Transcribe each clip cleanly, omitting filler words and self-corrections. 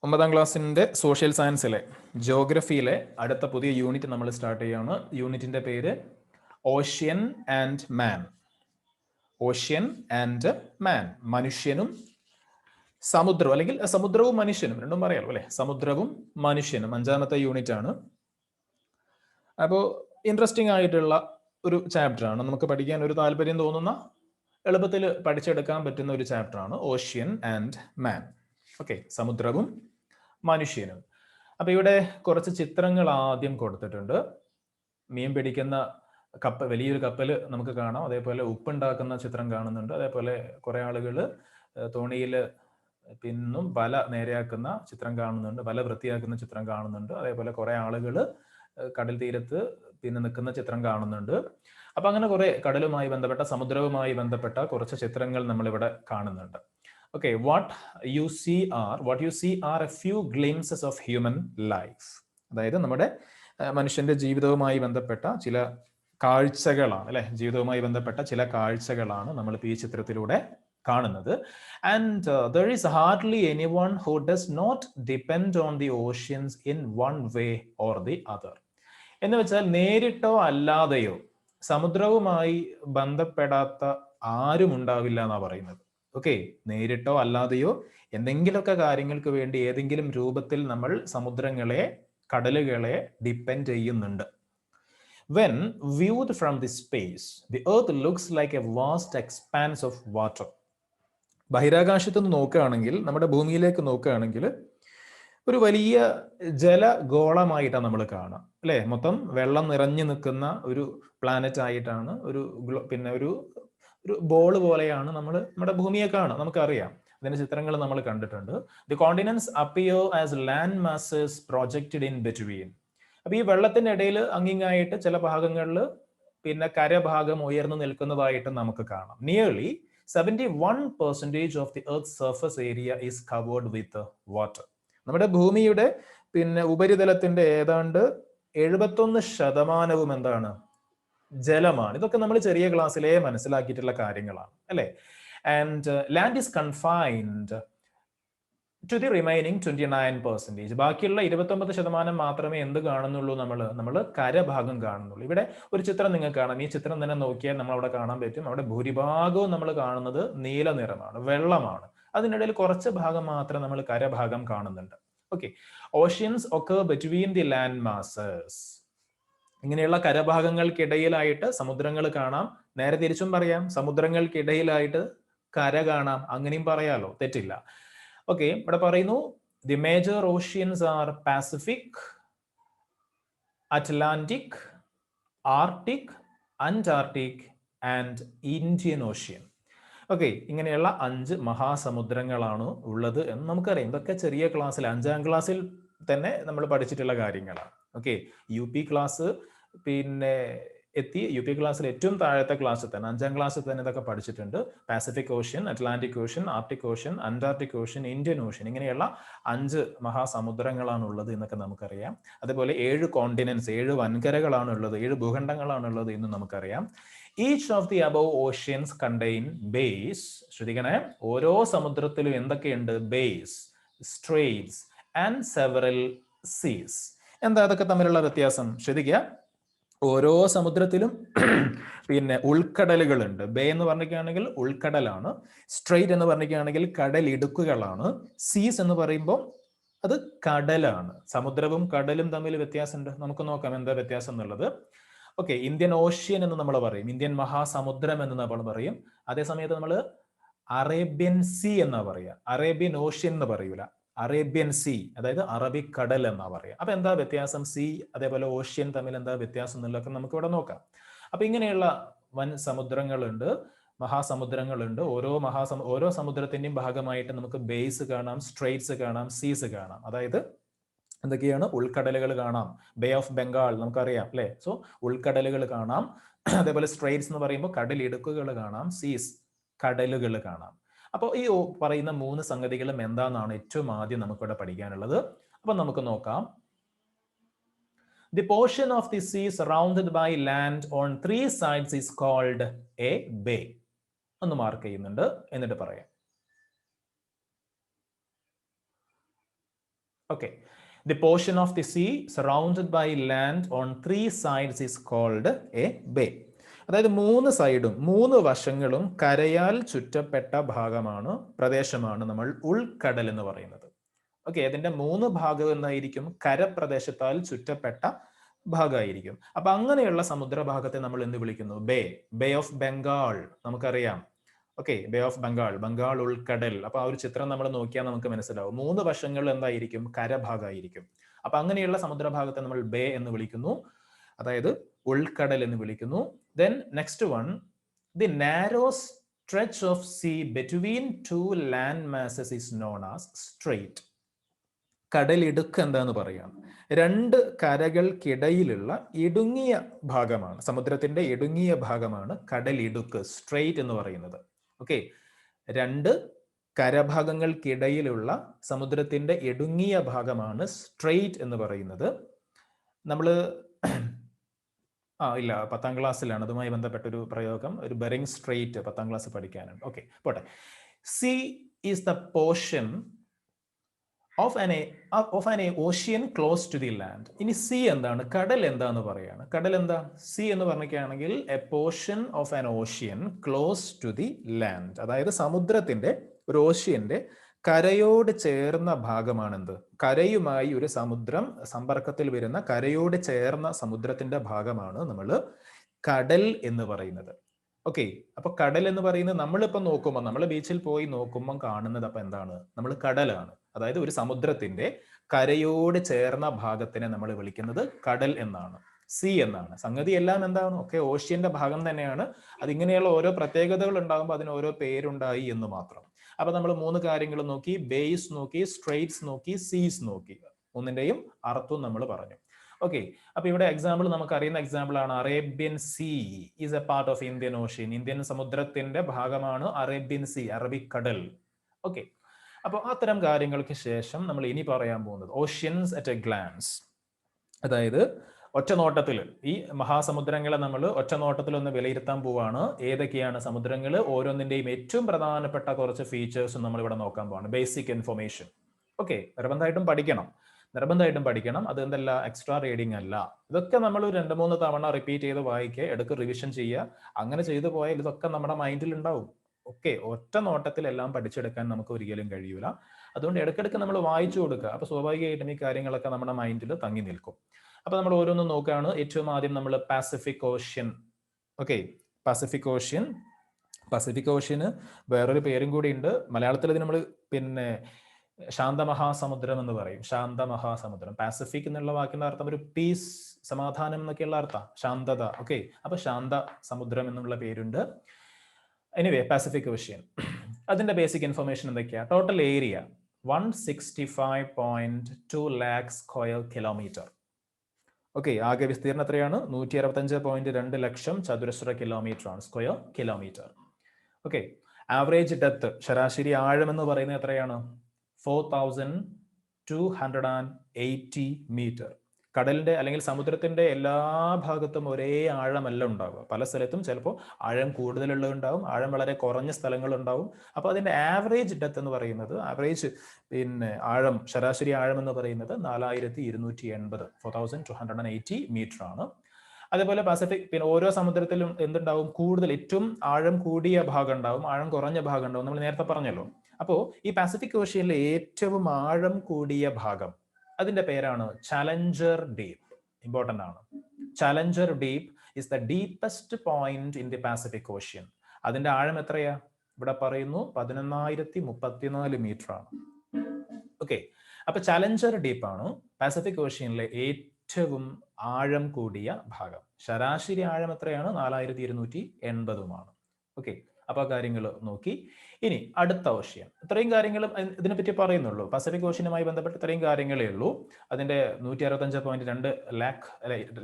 ഒമ്പതാം ക്ലാസ്സിൻ്റെ സോഷ്യൽ സയൻസിലെ ജോഗ്രഫിയിലെ അടുത്ത പുതിയ യൂണിറ്റ് നമ്മൾ സ്റ്റാർട്ട് ചെയ്യുകയാണ്. യൂണിറ്റിൻ്റെ പേര് ocean and man. Ocean and man, മനുഷ്യനും സമുദ്രവും, അല്ലെങ്കിൽ സമുദ്രവും മനുഷ്യനും രണ്ടും പറയാലോ അല്ലെ. സമുദ്രവും മനുഷ്യനും അഞ്ചാമത്തെ യൂണിറ്റ് ആണ്. അപ്പോൾ ഇൻട്രസ്റ്റിംഗ് ആയിട്ടുള്ള ഒരു ചാപ്റ്റർ ആണ്. നമുക്ക് പഠിക്കാൻ ഒരു താല്പര്യം തോന്നുന്ന, എളുപ്പത്തിൽ പഠിച്ചെടുക്കാൻ പറ്റുന്ന ഒരു ചാപ്റ്റർ ആണ് ഓഷ്യൻ ആൻഡ് മാൻ. ഓക്കെ, സമുദ്രവും മനുഷ്യനും. അപ്പൊ ഇവിടെ കുറച്ച് ചിത്രങ്ങൾ ആദ്യം കൊടുത്തിട്ടുണ്ട്. മീൻ പിടിക്കുന്ന വലിയൊരു കപ്പൽ നമുക്ക് കാണാം. അതേപോലെ ഉപ്പുണ്ടാക്കുന്ന ചിത്രം കാണുന്നുണ്ട്. അതേപോലെ കുറെ ആളുകൾ തോണിയിൽ പിന്നും വല നേരെയാക്കുന്ന ചിത്രം കാണുന്നുണ്ട്. വല വൃത്തിയാക്കുന്ന ചിത്രം കാണുന്നുണ്ട്. അതേപോലെ കുറെ ആളുകൾ കടൽ തീരത്ത് പിന്നെ നിൽക്കുന്ന ചിത്രം കാണുന്നുണ്ട്. അപ്പൊ അങ്ങനെ കുറെ കടലുമായി ബന്ധപ്പെട്ട, സമുദ്രവുമായി ബന്ധപ്പെട്ട കുറച്ച് ചിത്രങ്ങൾ നമ്മളിവിടെ കാണുന്നുണ്ട്. Okay, what you see are a few glimpses of human life. അതായത് നമ്മുടെ മനുഷ്യന്റെ ജീവിതവുമായി ബന്ധപ്പെട്ട ചില കാഴ്ചകളാണ് അല്ലെ. ജീവിതവുമായി ബന്ധപ്പെട്ട ചില കാഴ്ചകളാണ് നമ്മളിപ്പോൾ ഈ ചിത്രത്തിലൂടെ കാണുന്നത്. And there is hardly anyone who does not depend on the oceans in one way or the other. എന്ന് വെച്ചാൽ നേരിട്ടോ അല്ലാതെയോ സമുദ്രവുമായി ബന്ധപ്പെടാത്ത ആരും ഉണ്ടാവില്ല എന്നാ പറയുന്നത്. ഓക്കെ, നേരിട്ടോ അല്ലാതെയോ എന്തെങ്കിലുമൊക്കെ കാര്യങ്ങൾക്ക് വേണ്ടി ഏതെങ്കിലും രൂപത്തിൽ നമ്മൾ സമുദ്രങ്ങളെ, കടലുകളെ ഡിപ്പെൻഡ് ചെയ്യുന്നുണ്ട്. When viewed from the space, the earth looks like a vast expanse of water. ബഹിരാകാശത്ത് നിന്ന് നോക്കുകയാണെങ്കിൽ, നമ്മുടെ ഭൂമിയിലേക്ക് നോക്കുകയാണെങ്കിൽ ഒരു വലിയ ജലഗോളമായിട്ടാണ് നമ്മൾ കാണാം അല്ലെ. മൊത്തം വെള്ളം നിറഞ്ഞു നിൽക്കുന്ന ഒരു പ്ലാനറ്റ് ആയിട്ടാണ്, ഒരു ബോൾ പോലെയാണ് നമ്മുടെ ഭൂമിയെ കാണാം. നമുക്കറിയാം, അതിന്റെ ചിത്രങ്ങൾ നമ്മൾ കണ്ടിട്ടുണ്ട്. The continents appear as land masses projected in between. അപ്പൊ ഈ വെള്ളത്തിന്റെ ഇടയിൽ അങ്ങിങ്ങായിട്ട് ചില ഭാഗങ്ങളിൽ പിന്നെ കരഭാഗം ഉയർന്നു നിൽക്കുന്നതായിട്ട് നമുക്ക് കാണാം. Nearly 71% of the earth surface area is covered with water. നമ്മുടെ ഭൂമിയുടെ പിന്നെ ഉപരിതലത്തിന്റെ ഏതാണ്ട് 71% എന്താണ്? ജലമാണ്. ഇതൊക്കെ നമ്മൾ ചെറിയ ക്ലാസ്സിലേ മനസ്സിലാക്കിയിട്ടുള്ള കാര്യങ്ങളാണ് അല്ലെ. And land is confined to the remaining 29%. ബാക്കിയുള്ള 29% മാത്രമേ എന്ത് കാണുന്നുള്ളൂ? നമ്മൾ കരഭാഗം കാണുന്നുള്ളൂ. ഇവിടെ ഒരു ചിത്രം നിങ്ങൾക്ക് കാണാം. ഈ ചിത്രം തന്നെ നോക്കിയാൽ നമ്മൾ അവിടെ കാണാൻ പറ്റും. അവിടെ ഭൂരിഭാഗവും നമ്മൾ കാണുന്നത് നീല നിറമാണ്, വെള്ളമാണ്. അതിനിടയിൽ കുറച്ച് ഭാഗം മാത്രം നമ്മൾ കരഭാഗം കാണുന്നുണ്ട്. Okay, oceans occur between the land masses. ഇങ്ങനെയുള്ള കരഭാഗങ്ങൾക്കിടയിലായിട്ട് സമുദ്രങ്ങൾ കാണാം. നേരെ തിരിച്ചും പറയാം, സമുദ്രങ്ങൾക്കിടയിലായിട്ട് കര കാണാം. അങ്ങനെയും പറയാലോ, തെറ്റില്ല. ഓക്കെ, ഇവിടെ പറയുന്നു the major oceans are Pacific, Atlantic, Arctic, Antarctic and Indian Ocean. Okay, ഇങ്ങനെയുള്ള 5 മഹാസമുദ്രങ്ങളാണ് ഉള്ളത് എന്ന് നമുക്കറിയാം. ഇതൊക്കെ ചെറിയ ക്ലാസ്സിൽ, 5ാം ക്ലാസ്സിൽ തന്നെ നമ്മൾ പഠിച്ചിട്ടുള്ള കാര്യങ്ങളാണ്. ഓക്കെ, യു പി ക്ലാസ് പിന്നെ എത്തി. യു പി ക്ലാസ്സിൽ ഏറ്റവും താഴത്തെ ക്ലാസ്സിൽ തന്നെ, 5ാം ക്ലാസ്സിൽ തന്നെ ഇതൊക്കെ പഠിച്ചിട്ടുണ്ട്. Pacific Ocean, Atlantic Ocean, Arctic Ocean, Antarctic Ocean, Indian Ocean, ഇങ്ങനെയുള്ള 5 മഹാസമുദ്രങ്ങളാണ് ഉള്ളത് എന്നൊക്കെ നമുക്കറിയാം. അതുപോലെ 7 കോണ്ടിനെന്റ്സ്, 7 വൻകരകളാണ് ഉള്ളത്, 7 ഭൂഖണ്ഡങ്ങളാണ് ഉള്ളത് എന്നും നമുക്കറിയാം. Each of the above oceans contain bays. ശ്രദ്ധിക്കണേ, ഓരോ സമുദ്രത്തിലും എന്തൊക്കെയുണ്ട്? ബേസ്, സ്ട്രെയ്റ്റ്സ് ആൻഡ് സെവറൽ സീസ്. എന്താ അതൊക്കെ തമ്മിലുള്ള വ്യത്യാസം? ശ്രദ്ധിക്കുക, ഓരോ സമുദ്രത്തിലും പിന്നെ ഉൾക്കടലുകളുണ്ട്. ബേ എന്ന് പറഞ്ഞിരിക്കുകയാണെങ്കിൽ ഉൾക്കടലാണ്. സ്ട്രെയ്റ്റ് എന്ന് പറഞ്ഞിരിക്കുകയാണെങ്കിൽ കടലിടുക്കുകളാണ്. സീസ് എന്ന് പറയുമ്പോൾ അത് കടലാണ്. സമുദ്രവും കടലും തമ്മിൽ വ്യത്യാസമുണ്ട്. നമുക്ക് നോക്കാം എന്താ വ്യത്യാസം എന്നുള്ളത്. ഓക്കെ, ഇന്ത്യൻ ഓഷ്യൻ എന്ന് നമ്മൾ പറയും, ഇന്ത്യൻ മഹാസമുദ്രം എന്ന് നമ്മൾ പറയും. അതേസമയത്ത് നമ്മൾ അറേബ്യൻ സീ എന്നാ പറയുക, അറേബ്യൻ ഓഷ്യൻ എന്ന് പറയൂല. അറേബ്യൻ സീ, അതായത് അറബിക്കടൽ എന്നാ പറയുക. അപ്പൊ എന്താ വ്യത്യാസം? സീ അതേപോലെ ഓഷ്യൻ തമ്മിൽ എന്താ വ്യത്യാസം എന്നുള്ളതൊക്കെ നമുക്ക് ഇവിടെ നോക്കാം. അപ്പൊ ഇങ്ങനെയുള്ള വൻ സമുദ്രങ്ങളുണ്ട്, മഹാസമുദ്രങ്ങളുണ്ട്. ഓരോ സമുദ്രത്തിന്റെയും ഭാഗമായിട്ട് നമുക്ക് ബേസ് കാണാം, സ്ട്രെയ്റ്റ്സ് കാണാം, സീസ് കാണാം. അതായത് എന്തൊക്കെയാണ്? ഉൾക്കടലുകൾ കാണാം. ബേ ഓഫ് ബംഗാൾ നമുക്കറിയാം അല്ലെ. സോ ഉൾക്കടലുകൾ കാണാം. അതേപോലെ സ്ട്രെയ്റ്റ്സ് എന്ന് പറയുമ്പോൾ കടലിടുക്കുകൾ കാണാം, സീസ് കടലുകൾ കാണാം. അപ്പോൾ ഈ പറയുന്ന 3 സംഗതികളും എന്താണെന്നാണ് ഏറ്റവും ആദ്യം നമുക്കിവിടെ പഠിക്കാനുള്ളത്. അപ്പൊ നമുക്ക് നോക്കാം. The portion of the sea surrounded by land on 3 sides is called a bay. ഒന്ന് മാർക്ക് ചെയ്യുന്നുണ്ട്, എന്നിട്ട് പറയാം. Okay. The portion of the sea surrounded by land on 3 sides is called a bay. അതായത് 3 സൈഡും 3 വശങ്ങളും കരയാൽ ചുറ്റപ്പെട്ട പ്രദേശമാണ് നമ്മൾ ഉൾക്കടൽ എന്ന് പറയുന്നത്. ഓക്കെ, അതിന്റെ 3 ഭാഗം എന്തായിരിക്കും? കരപ്രദേശത്താൽ ചുറ്റപ്പെട്ട ഭാഗമായിരിക്കും. അപ്പൊ അങ്ങനെയുള്ള സമുദ്രഭാഗത്തെ നമ്മൾ എന്ത് വിളിക്കുന്നു? ബേ ഓഫ് ബംഗാൾ നമുക്കറിയാം. ഓക്കെ, ബേ ഓഫ് ബംഗാൾ ഉൾക്കടൽ. അപ്പൊ ആ ഒരു ചിത്രം നമ്മൾ നോക്കിയാൽ നമുക്ക് മനസ്സിലാവും. 3 വശങ്ങളിൽ എന്തായിരിക്കും? കരഭാഗമായിരിക്കും. അപ്പൊ അങ്ങനെയുള്ള സമുദ്രഭാഗത്തെ നമ്മൾ ബേ എന്ന് വിളിക്കുന്നു, അതായത് ഉൾക്കടൽ എന്ന് വിളിക്കുന്നു. Then next one, the narrow stretch of sea between two land masses is known as strait. കടലിടുക്ക് എന്താന്ന് പറയാം? 2 കരകൾക്കിടയിലുള്ള ഇടുങ്ങിയ ഭാഗമാണ്, സമുദ്രത്തിന്റെ ഇടുങ്ങിയ ഭാഗമാണ് കടലിടുക്ക്, സ്ട്രെയിറ്റ് എന്ന് പറയുന്നത്. ഓക്കെ, 2 കരഭാഗങ്ങൾക്കിടയിലുള്ള സമുദ്രത്തിന്റെ ഇടുങ്ങിയ ഭാഗമാണ് സ്ട്രെയിറ്റ് എന്ന് പറയുന്നത്. നമ്മള് ഇല്ല, 10ാം ക്ലാസ്സിലാണ് അതുമായി ബന്ധപ്പെട്ടൊരു പ്രയോഗം, ഒരു ബെറിംഗ് സ്ട്രെയിറ്റ് 10ാം ക്ലാസ് പഠിക്കാനുണ്ട്. ഓക്കെ, പോട്ടെ. Sea is the portion of an ocean close to the land. ഇനി സീ എന്താണ്? കടൽ എന്താന്ന് പറയാണ്. കടൽ എന്താ? സീ എന്ന് പറഞ്ഞിട്ടാണെങ്കിൽ a portion of an ocean close to the land. അതായത് സമുദ്രത്തിന്റെ, ഒരു ഓഷ്യന്റെ കരയോട് ചേർന്ന ഭാഗമാണ് എന്ത്? കരയുമായി ഒരു സമുദ്രം സമ്പർക്കത്തിൽ വരുന്ന കരയോട് ചേർന്ന സമുദ്രത്തിന്റെ ഭാഗമാണ് നമ്മൾ കടൽ എന്ന് പറയുന്നത്. ഓക്കെ, അപ്പൊ കടൽ എന്ന് പറയുന്നത് നമ്മളിപ്പോ നോക്കുമ്പോൾ, നമ്മൾ ബീച്ചിൽ പോയി നോക്കുമ്പോൾ കാണുന്നത് അപ്പൊ എന്താണ്? നമ്മൾ കടലാണ്. അതായത് ഒരു സമുദ്രത്തിന്റെ കരയോട് ചേർന്ന ഭാഗത്തിനെ നമ്മൾ വിളിക്കുന്നത് കടൽ എന്നാണ്, സീ എന്നാണ്. സംഗതി എല്ലാം എന്താണ്? ഒക്കെ ഓഷ്യന്റെ ഭാഗം തന്നെയാണ്. അതിങ്ങനെയുള്ള ഓരോ പ്രത്യേകതകൾ ഉണ്ടാകുമ്പോൾ അതിന് ഓരോ പേരുണ്ടായി എന്ന് മാത്രം. അപ്പൊ നമ്മൾ 3 കാര്യങ്ങൾ നോക്കി, ബേസ് നോക്കി, സ്ട്രെയിറ്റ്സ് നോക്കി, സീസ് നോക്കി. ഒന്നിന്റെയും അർത്ഥവും നമ്മൾ പറഞ്ഞു. ഓക്കെ, അപ്പൊ ഇവിടെ എക്സാമ്പിൾ നമുക്ക് അറിയുന്ന എക്സാമ്പിൾ ആണ് Arabian sea is a part of Indian ocean. Indian സമുദ്രത്തിന്റെ ഭാഗമാണ് അറേബ്യൻ സീ, അറബിക്കടൽ. ഓക്കെ, അപ്പൊ അത്തരം കാര്യങ്ങൾക്ക് ശേഷം നമ്മൾ ഇനി പറയാൻ പോകുന്നത് ഓഷ്യൻസ് അറ്റ് എ ഗ്ലാൻസ്. അതായത് ഒറ്റനോട്ടത്തിൽ ഈ മഹാസമുദ്രങ്ങളെ നമ്മൾ ഒറ്റനോട്ടത്തിൽ ഒന്ന് വിലയിരുത്താൻ പോവാണ്. ഏതൊക്കെയാണ് സമുദ്രങ്ങൾ, ഓരോന്നിന്റെയും ഏറ്റവും പ്രധാനപ്പെട്ട കുറച്ച് ഫീച്ചേഴ്സും നമ്മൾ ഇവിടെ നോക്കാൻ പോവാണ്. Basic information. ഓക്കെ, നിർബന്ധമായിട്ടും പഠിക്കണം. അത് എന്തല്ല, എക്സ്ട്രാ റീഡിംഗ് അല്ല. ഇതൊക്കെ നമ്മൾ 2-3 തവണ റിപ്പീറ്റ് ചെയ്ത് വായിക്കുക, എടുക്ക് റിവിഷൻ ചെയ്യുക. അങ്ങനെ ചെയ്തു പോയാൽ ഇതൊക്കെ നമ്മുടെ മൈൻഡിൽ ഉണ്ടാവും. ഓക്കെ, ഒറ്റ നോട്ടത്തിൽ എല്ലാം പഠിച്ചെടുക്കാൻ നമുക്ക് ഒരിക്കലും കഴിയൂല. അതുകൊണ്ട് ഇടയ്ക്കിടയ്ക്ക് നമ്മൾ വായിച്ചു കൊടുക്കുക. അപ്പൊ സ്വാഭാവികമായിട്ടും ഈ കാര്യങ്ങളൊക്കെ നമ്മുടെ മൈൻഡിൽ തങ്ങി നിൽക്കും. അപ്പൊ നമ്മൾ ഓരോന്നും നോക്കുകയാണ്. ഏറ്റവും ആദ്യം നമ്മൾ പാസിഫിക് ഓഷ്യൻ. ഓക്കെ, പാസിഫിക് ഓഷ്യന് വേറൊരു പേരും കൂടി ഉണ്ട്. മലയാളത്തിൽ ഇത് നമ്മൾ ശാന്തമഹാസമുദ്രം എന്ന് പറയും. ശാന്തമഹാസമുദ്രം. പാസിഫിക് എന്നുള്ള വാക്കിന്റെ അർത്ഥം ഒരു പീസ്, സമാധാനം എന്നൊക്കെയുള്ള അർത്ഥം, ശാന്തത. ഓക്കെ, അപ്പൊ ശാന്ത സമുദ്രം എന്നുള്ള പേരുണ്ട്. എനിവേ, പാസിഫിക് ഓഷ്യൻ, അതിന്റെ ബേസിക് ഇൻഫർമേഷൻ എന്തൊക്കെയാ? Total area 165.2 lakh square kilometre. Okay, ആകെ വിസ്തീർണം എത്രയാണ്? 165.2 ലക്ഷം ചതുരശ്ര കിലോമീറ്റർ ആണ്, square kilometre. Okay, average depth, ശരാശരി ആഴം എന്ന് പറയുന്നത് എത്രയാണ്? 4280 മീറ്റർ. കടലിന്റെ അല്ലെങ്കിൽ സമുദ്രത്തിന്റെ എല്ലാ ഭാഗത്തും ഒരേ ആഴമല്ല ഉണ്ടാവുക. പല സ്ഥലത്തും ചിലപ്പോൾ ആഴം കൂടുതലുള്ളതുണ്ടാവും, ആഴം വളരെ കുറഞ്ഞ സ്ഥലങ്ങളുണ്ടാവും. അപ്പൊ അതിന്റെ ആവറേജ് ഡെപ്ത് എന്ന് പറയുന്നത്, ആവറേജ് ആഴം, ശരാശരി ആഴം എന്ന് പറയുന്നത് 4280, 4280 മീറ്റർ ആണ്. അതേപോലെ പസഫിക്, ഓരോ സമുദ്രത്തിലും എന്തുണ്ടാവും? കൂടുതൽ, ഏറ്റവും ആഴം കൂടിയ ഭാഗം ഉണ്ടാവും, ആഴം കുറഞ്ഞ ഭാഗം ഉണ്ടാവും. നമ്മൾ നേരത്തെ പറഞ്ഞല്ലോ. അപ്പോ ഈ പസഫിക് ഓഷ്യനിലെ ഏറ്റവും ആഴം കൂടിയ ഭാഗം, അതിന്റെ പേരാണ് ചാലഞ്ചർ ഡീപ്പ്. ഇമ്പോർട്ടന്റ് ആണ്. Challenger Deep is the deepest point in the Pacific Ocean. അതിന്റെ ആഴം എത്രയാ? ഇവിടെ പറയുന്നു 11034 മീറ്റർ ആണ്. ഓക്കെ, അപ്പൊ ചാലഞ്ചർ ഡീപ്പ് ആണ് പാസിഫിക് ഓഷ്യനിലെ ഏറ്റവും ആഴം കൂടിയ ഭാഗം. ശരാശരി ആഴം എത്രയാണ്? 4280. ഓക്കെ, അപ്പൊ കാര്യങ്ങൾ നോക്കി. ഇനി അടുത്ത ഓഷ്യൻ. ഇത്രയും കാര്യങ്ങൾ ഇതിനെപ്പറ്റി പറയുന്നുള്ളൂ. പസഫിക് ഓഷ്യനുമായി ബന്ധപ്പെട്ട് ഇത്രയും കാര്യങ്ങളേ ഉള്ളൂ. അതിന്റെ 165.2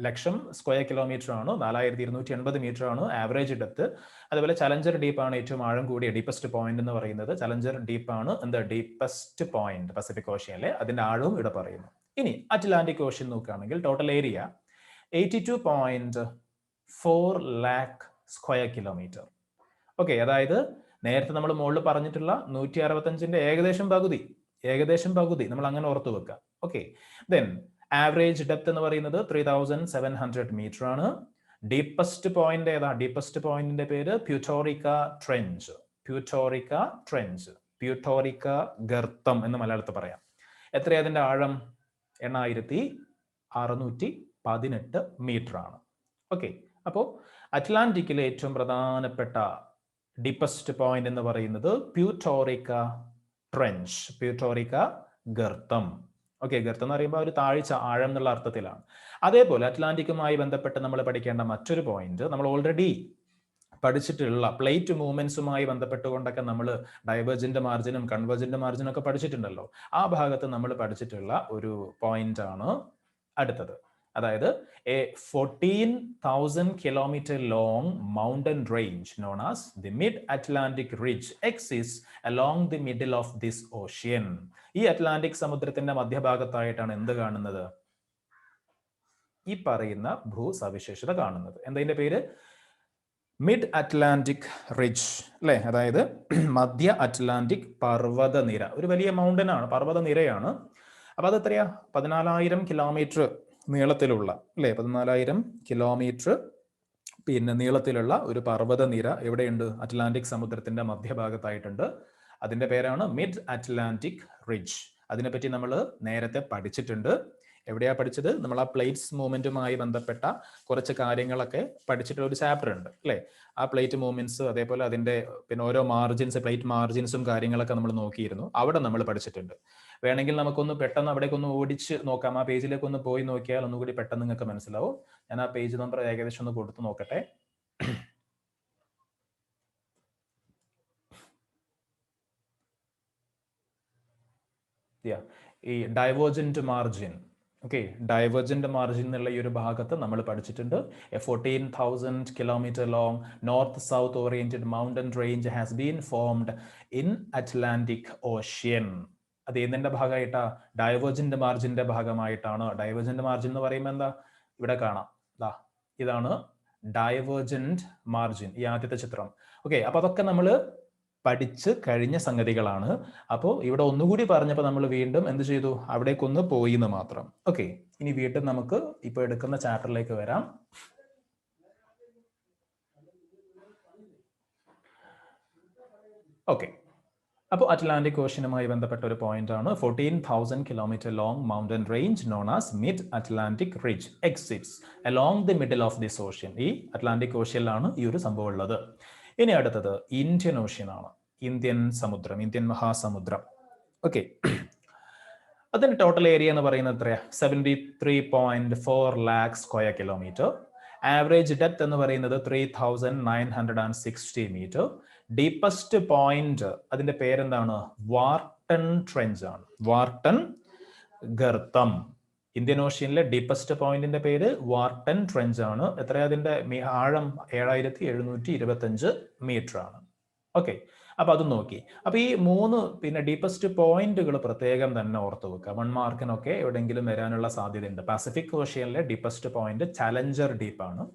ലക്ഷം സ്ക്വയർ കിലോമീറ്റർ ആണ്, 4280 മീറ്റർ ആണ് ആവറേജ് ഡെപ്ത്. അതുപോലെ ചലഞ്ചർ ഡീപ്പ് ആണ് ഏറ്റവും ആഴം കൂടിയ ഡീപ്പസ്റ്റ് പോയിന്റ് എന്ന് പറയുന്നത്. ചലഞ്ചർ ഡീപ്പ് ആണ് എന്താ ഡീപ്പസ്റ്റ് പോയിന്റ് പസഫിക് ഓഷ്യനിലെ. അതിന്റെ ആഴവും ഇവിടെ പറയുന്നു. ഇനി അറ്റ്ലാന്റിക് ഓഷ്യൻ നോക്കുകയാണെങ്കിൽ total area 82.4 lakh square kilometre. Okay, അതായത് നേരത്തെ നമ്മൾ മുകളിൽ പറഞ്ഞിട്ടുള്ള 165ന്റെ ഏകദേശം പകുതി, ഏകദേശം പകുതി, നമ്മൾ അങ്ങനെ ഓർത്ത് വെക്കുക. ഓക്കെ, ദെൻ ആവറേജ് ഡെപ്ത് എന്ന് പറയുന്നത് 3700 മീറ്റർ ആണ്. ഡീപ്പസ്റ്റ് പോയിന്റ് ഏതാ? ഡീപ്പസ്റ്റ് പോയിന്റിന്റെ പേര് Puerto Rico trench. Puerto Rico trench, Puerto Rico ഗർത്തം എന്ന് മലയാളത്തിൽ പറയാം. എത്രയാ അതിന്റെ ആഴം? 8618 മീറ്റർ ആണ്. ഓക്കെ, അപ്പോൾ അറ്റ്ലാന്റിക്കിലെ ഏറ്റവും പ്രധാനപ്പെട്ട ഡീപ്പസ്റ്റ് പോയിന്റ് എന്ന് പറയുന്നത് പ്യൂട്ടോറിക്ക ട്രെഞ്ച്, പ്യൂട്ടോറിക്ക ഗർത്തം. ഓക്കെ, ഗർത്തം എന്ന് പറയുമ്പോൾ ഒരു താഴ്ച, ആഴം എന്നുള്ള അർത്ഥത്തിലാണ്. അതേപോലെ അറ്റ്ലാന്റിക്കുമായി ബന്ധപ്പെട്ട് നമ്മൾ പഠിക്കേണ്ട മറ്റൊരു പോയിന്റ്, നമ്മൾ ഓൾറെഡി പഠിച്ചിട്ടുള്ള പ്ലേറ്റ് മൂവ്മെന്റ്സുമായി ബന്ധപ്പെട്ടുകൊണ്ടൊക്കെ നമ്മൾ ഡൈവേർജന്റ് മാർജിനും കൺവേർജന്റ് മാർജിനും ഒക്കെ പഠിച്ചിട്ടുണ്ടല്ലോ. ആ ഭാഗത്ത് നമ്മൾ പഠിച്ചിട്ടുള്ള ഒരു പോയിന്റ് ആണ് അടുത്തത്. അതായത് A 14,000 kilometer long mountain range known as the Mid-Atlantic Ridge exists along the middle of this ocean. ഈ അറ്റ്ലാന്റിക് സമുദ്രത്തിന്റെ മധ്യഭാഗത്തായിട്ടാണ് എന്ത് കാണുന്നത്? ഈ പറയുന്ന ഭൂസവിശേഷത കാണുന്നത്. എന്താ പേര്? മിഡ് അറ്റ്ലാന്റിക് റിഡ്ജ് അല്ലേ? അതായത് മധ്യ അറ്റ്ലാന്റിക് പർവ്വതനിര. ഒരു വലിയ മൗണ്ടൻ ആണ്, പർവ്വതനിരയാണ്. അപ്പൊ അത് എത്രയാ? 14,000 കിലോമീറ്റർ നീളത്തിലുള്ള അല്ലേ? 14,000 കിലോമീറ്റർ പിന്നെ നീളത്തിലുള്ള ഒരു പർവ്വതനിര എവിടെയുണ്ട്? അറ്റ്ലാന്റിക് സമുദ്രത്തിന്റെ മധ്യഭാഗത്തായിട്ടുണ്ട്. അതിന്റെ പേരാണ് മിഡ് അറ്റ്ലാന്റിക് റിഡ്ജ്. അതിനെപ്പറ്റി നമ്മൾ നേരത്തെ പഠിച്ചിട്ടുണ്ട്. എവിടെയാ പഠിച്ചത്? നമ്മൾ ആ പ്ലേറ്റ്സ് മൂവ്മെന്റുമായി ബന്ധപ്പെട്ട കുറച്ച് കാര്യങ്ങളൊക്കെ പഠിച്ചിട്ടുള്ള ഒരു ചാപ്റ്റർ ഉണ്ട് അല്ലേ? ആ പ്ലേറ്റ് മൂവ്മെന്റ്സ്, അതേപോലെ അതിന്റെ പിന്നെ ഓരോ മാർജിൻസ്, പ്ലേറ്റ് മാർജിൻസും കാര്യങ്ങളൊക്കെ നമ്മൾ നോക്കിയിരുന്നു. അവിടെ നമ്മൾ പഠിച്ചിട്ടുണ്ട്. വേണമെങ്കിൽ നമുക്കൊന്ന് പെട്ടെന്ന് അവിടേക്കൊന്ന് ഓടിച്ച് നോക്കാം. ആ പേജിലേക്ക് ഒന്ന് പോയി നോക്കിയാൽ ഒന്നുകൂടി പെട്ടെന്ന് നിങ്ങൾക്ക് മനസ്സിലാവും. ഞാൻ ആ പേജ് നമ്പർ ഏകദേശം ഒന്ന് കൊടുത്തു നോക്കട്ടെ. ഈ divergent margin, okay, divergent margin എന്നുള്ള ഈ ഒരു ഭാഗത്ത് നമ്മൾ പഠിച്ചിട്ടുണ്ട്. A 14,000 kilometer long north south oriented mountain range has been formed in Atlantic Ocean. അത് ഏതിന്റെ ഭാഗമായിട്ടാ? ഡൈവേർജന്റ് മാർജിന്റെ ഭാഗമായിട്ടാണ്. ഡൈവേർജന്റ് മാർജിൻ എന്ന് പറയുമ്പോൾ എന്താ? ഇവിടെ കാണാം, ഇതാണ് ഡൈവേർജന്റ് മാർജിൻ, ഈ ആദ്യത്തെ ചിത്രം. ഓക്കെ, അപ്പൊ അതൊക്കെ നമ്മൾ പഠിച്ച് കഴിഞ്ഞ സംഗതികളാണ്. അപ്പോൾ ഇവിടെ ഒന്നുകൂടി പറഞ്ഞപ്പോൾ നമ്മൾ വീണ്ടും എന്ത് ചെയ്തു? അവിടേക്കൊന്ന് പോയി എന്ന് മാത്രം. ഓക്കെ, ഇനി വീണ്ടും നമുക്ക് ഇപ്പൊ എടുക്കുന്ന ചാപ്റ്ററിലേക്ക് വരാം. ഓക്കെ, അപ്പോൾ അറ്റ്ലാന്റിക് ഓഷ്യനുമായി ബന്ധപ്പെട്ട ഒരു പോയിന്റ് ആണ് 14,000 kilometer long mountain range known as Mid-Atlantic Ridge exists along the middle of this ocean. ഈ അറ്റ്ലാന്റിക് ഓഷ്യനിലാണ് ഈ ഒരു സംഭവം ഉള്ളത്. ഇനി അടുത്തത് ഇന്ത്യൻ ഓഷ്യൻ ആണ്. ഇന്ത്യൻ സമുദ്രം, ഇന്ത്യൻ മഹാസമുദ്രം. ഓക്കെ, അതിന്റെ ടോട്ടൽ ഏരിയ എന്ന് പറയുന്നത് എത്രയാ? 73.4 lakh square kilometer. Average depth എന്ന് പറയുന്നത് 3,960 മീറ്റർ. ഡീപ്പസ്റ്റ് പോയിന്റ് അതിന്റെ പേരെന്താണ്? വാർട്ടൺ ട്രെഞ്ച് ആണ്, വാർട്ടൺ ഗർത്തം. ഇന്ത്യൻ ഓഷ്യനിലെ ഡീപ്പസ്റ്റ് പോയിന്റിന്റെ പേര് വാർട്ടൺ ട്രെഞ്ച് ആണ്. എത്രയാ അതിന്റെ ആഴം? 7,725 മീറ്റർ ആണ്. ഓക്കെ, അപ്പൊ അത് നോക്കി. അപ്പൊ ഈ 3 പിന്നെ ഡീപ്പസ്റ്റ് പോയിന്റുകൾ പ്രത്യേകം തന്നെ ഓർത്തു വെക്കുക. 1 മാർക്കിനൊക്കെ എവിടെയെങ്കിലും വരാനുള്ള സാധ്യതയുണ്ട്. പസഫിക് ഓഷ്യനിലെ ഡീപ്പസ്റ്റ് പോയിന്റ് ചലഞ്ചർ ഡീപ്പ് ആണ്.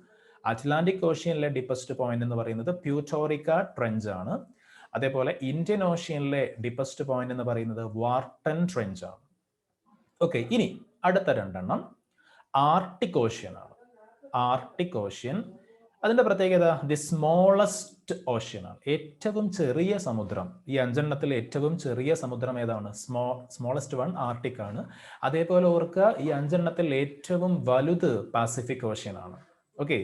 അറ്റ്ലാന്റിക് ഓഷ്യനിലെ ഡീപ്പസ്റ്റ് പോയിന്റ് എന്ന് പറയുന്നത് പ്യൂട്ടോറിക്ക ട്രെഞ്ച് ആണ്. അതേപോലെ ഇന്ത്യൻ ഓഷ്യനിലെ ഡീപ്പസ്റ്റ് പോയിന്റ് എന്ന് പറയുന്നത് വാർട്ടൺ ട്രെഞ്ച് ആണ്. ഓക്കെ, ഇനി അടുത്ത രണ്ടെണ്ണം ആർട്ടിക് ഓഷ്യൻ ആണ്. ആർട്ടിക് ഓഷ്യൻ, അതിന്റെ പ്രത്യേകത ദി സ്മോളസ്റ്റ് ഓഷ്യൻ ആണ്, ഏറ്റവും ചെറിയ സമുദ്രം. ഈ 5 എണ്ണത്തിൽ ഏറ്റവും ചെറിയ സമുദ്രം ഏതാണ്? സ്മോളസ്റ്റ് വൺ ആർട്ടിക് ആണ്. അതേപോലെ ഓർക്കുക, ഈ 5 എണ്ണത്തിൽ ഏറ്റവും വലുത് പാസിഫിക് ഓഷ്യൻ ആണ്. ഓക്കെ,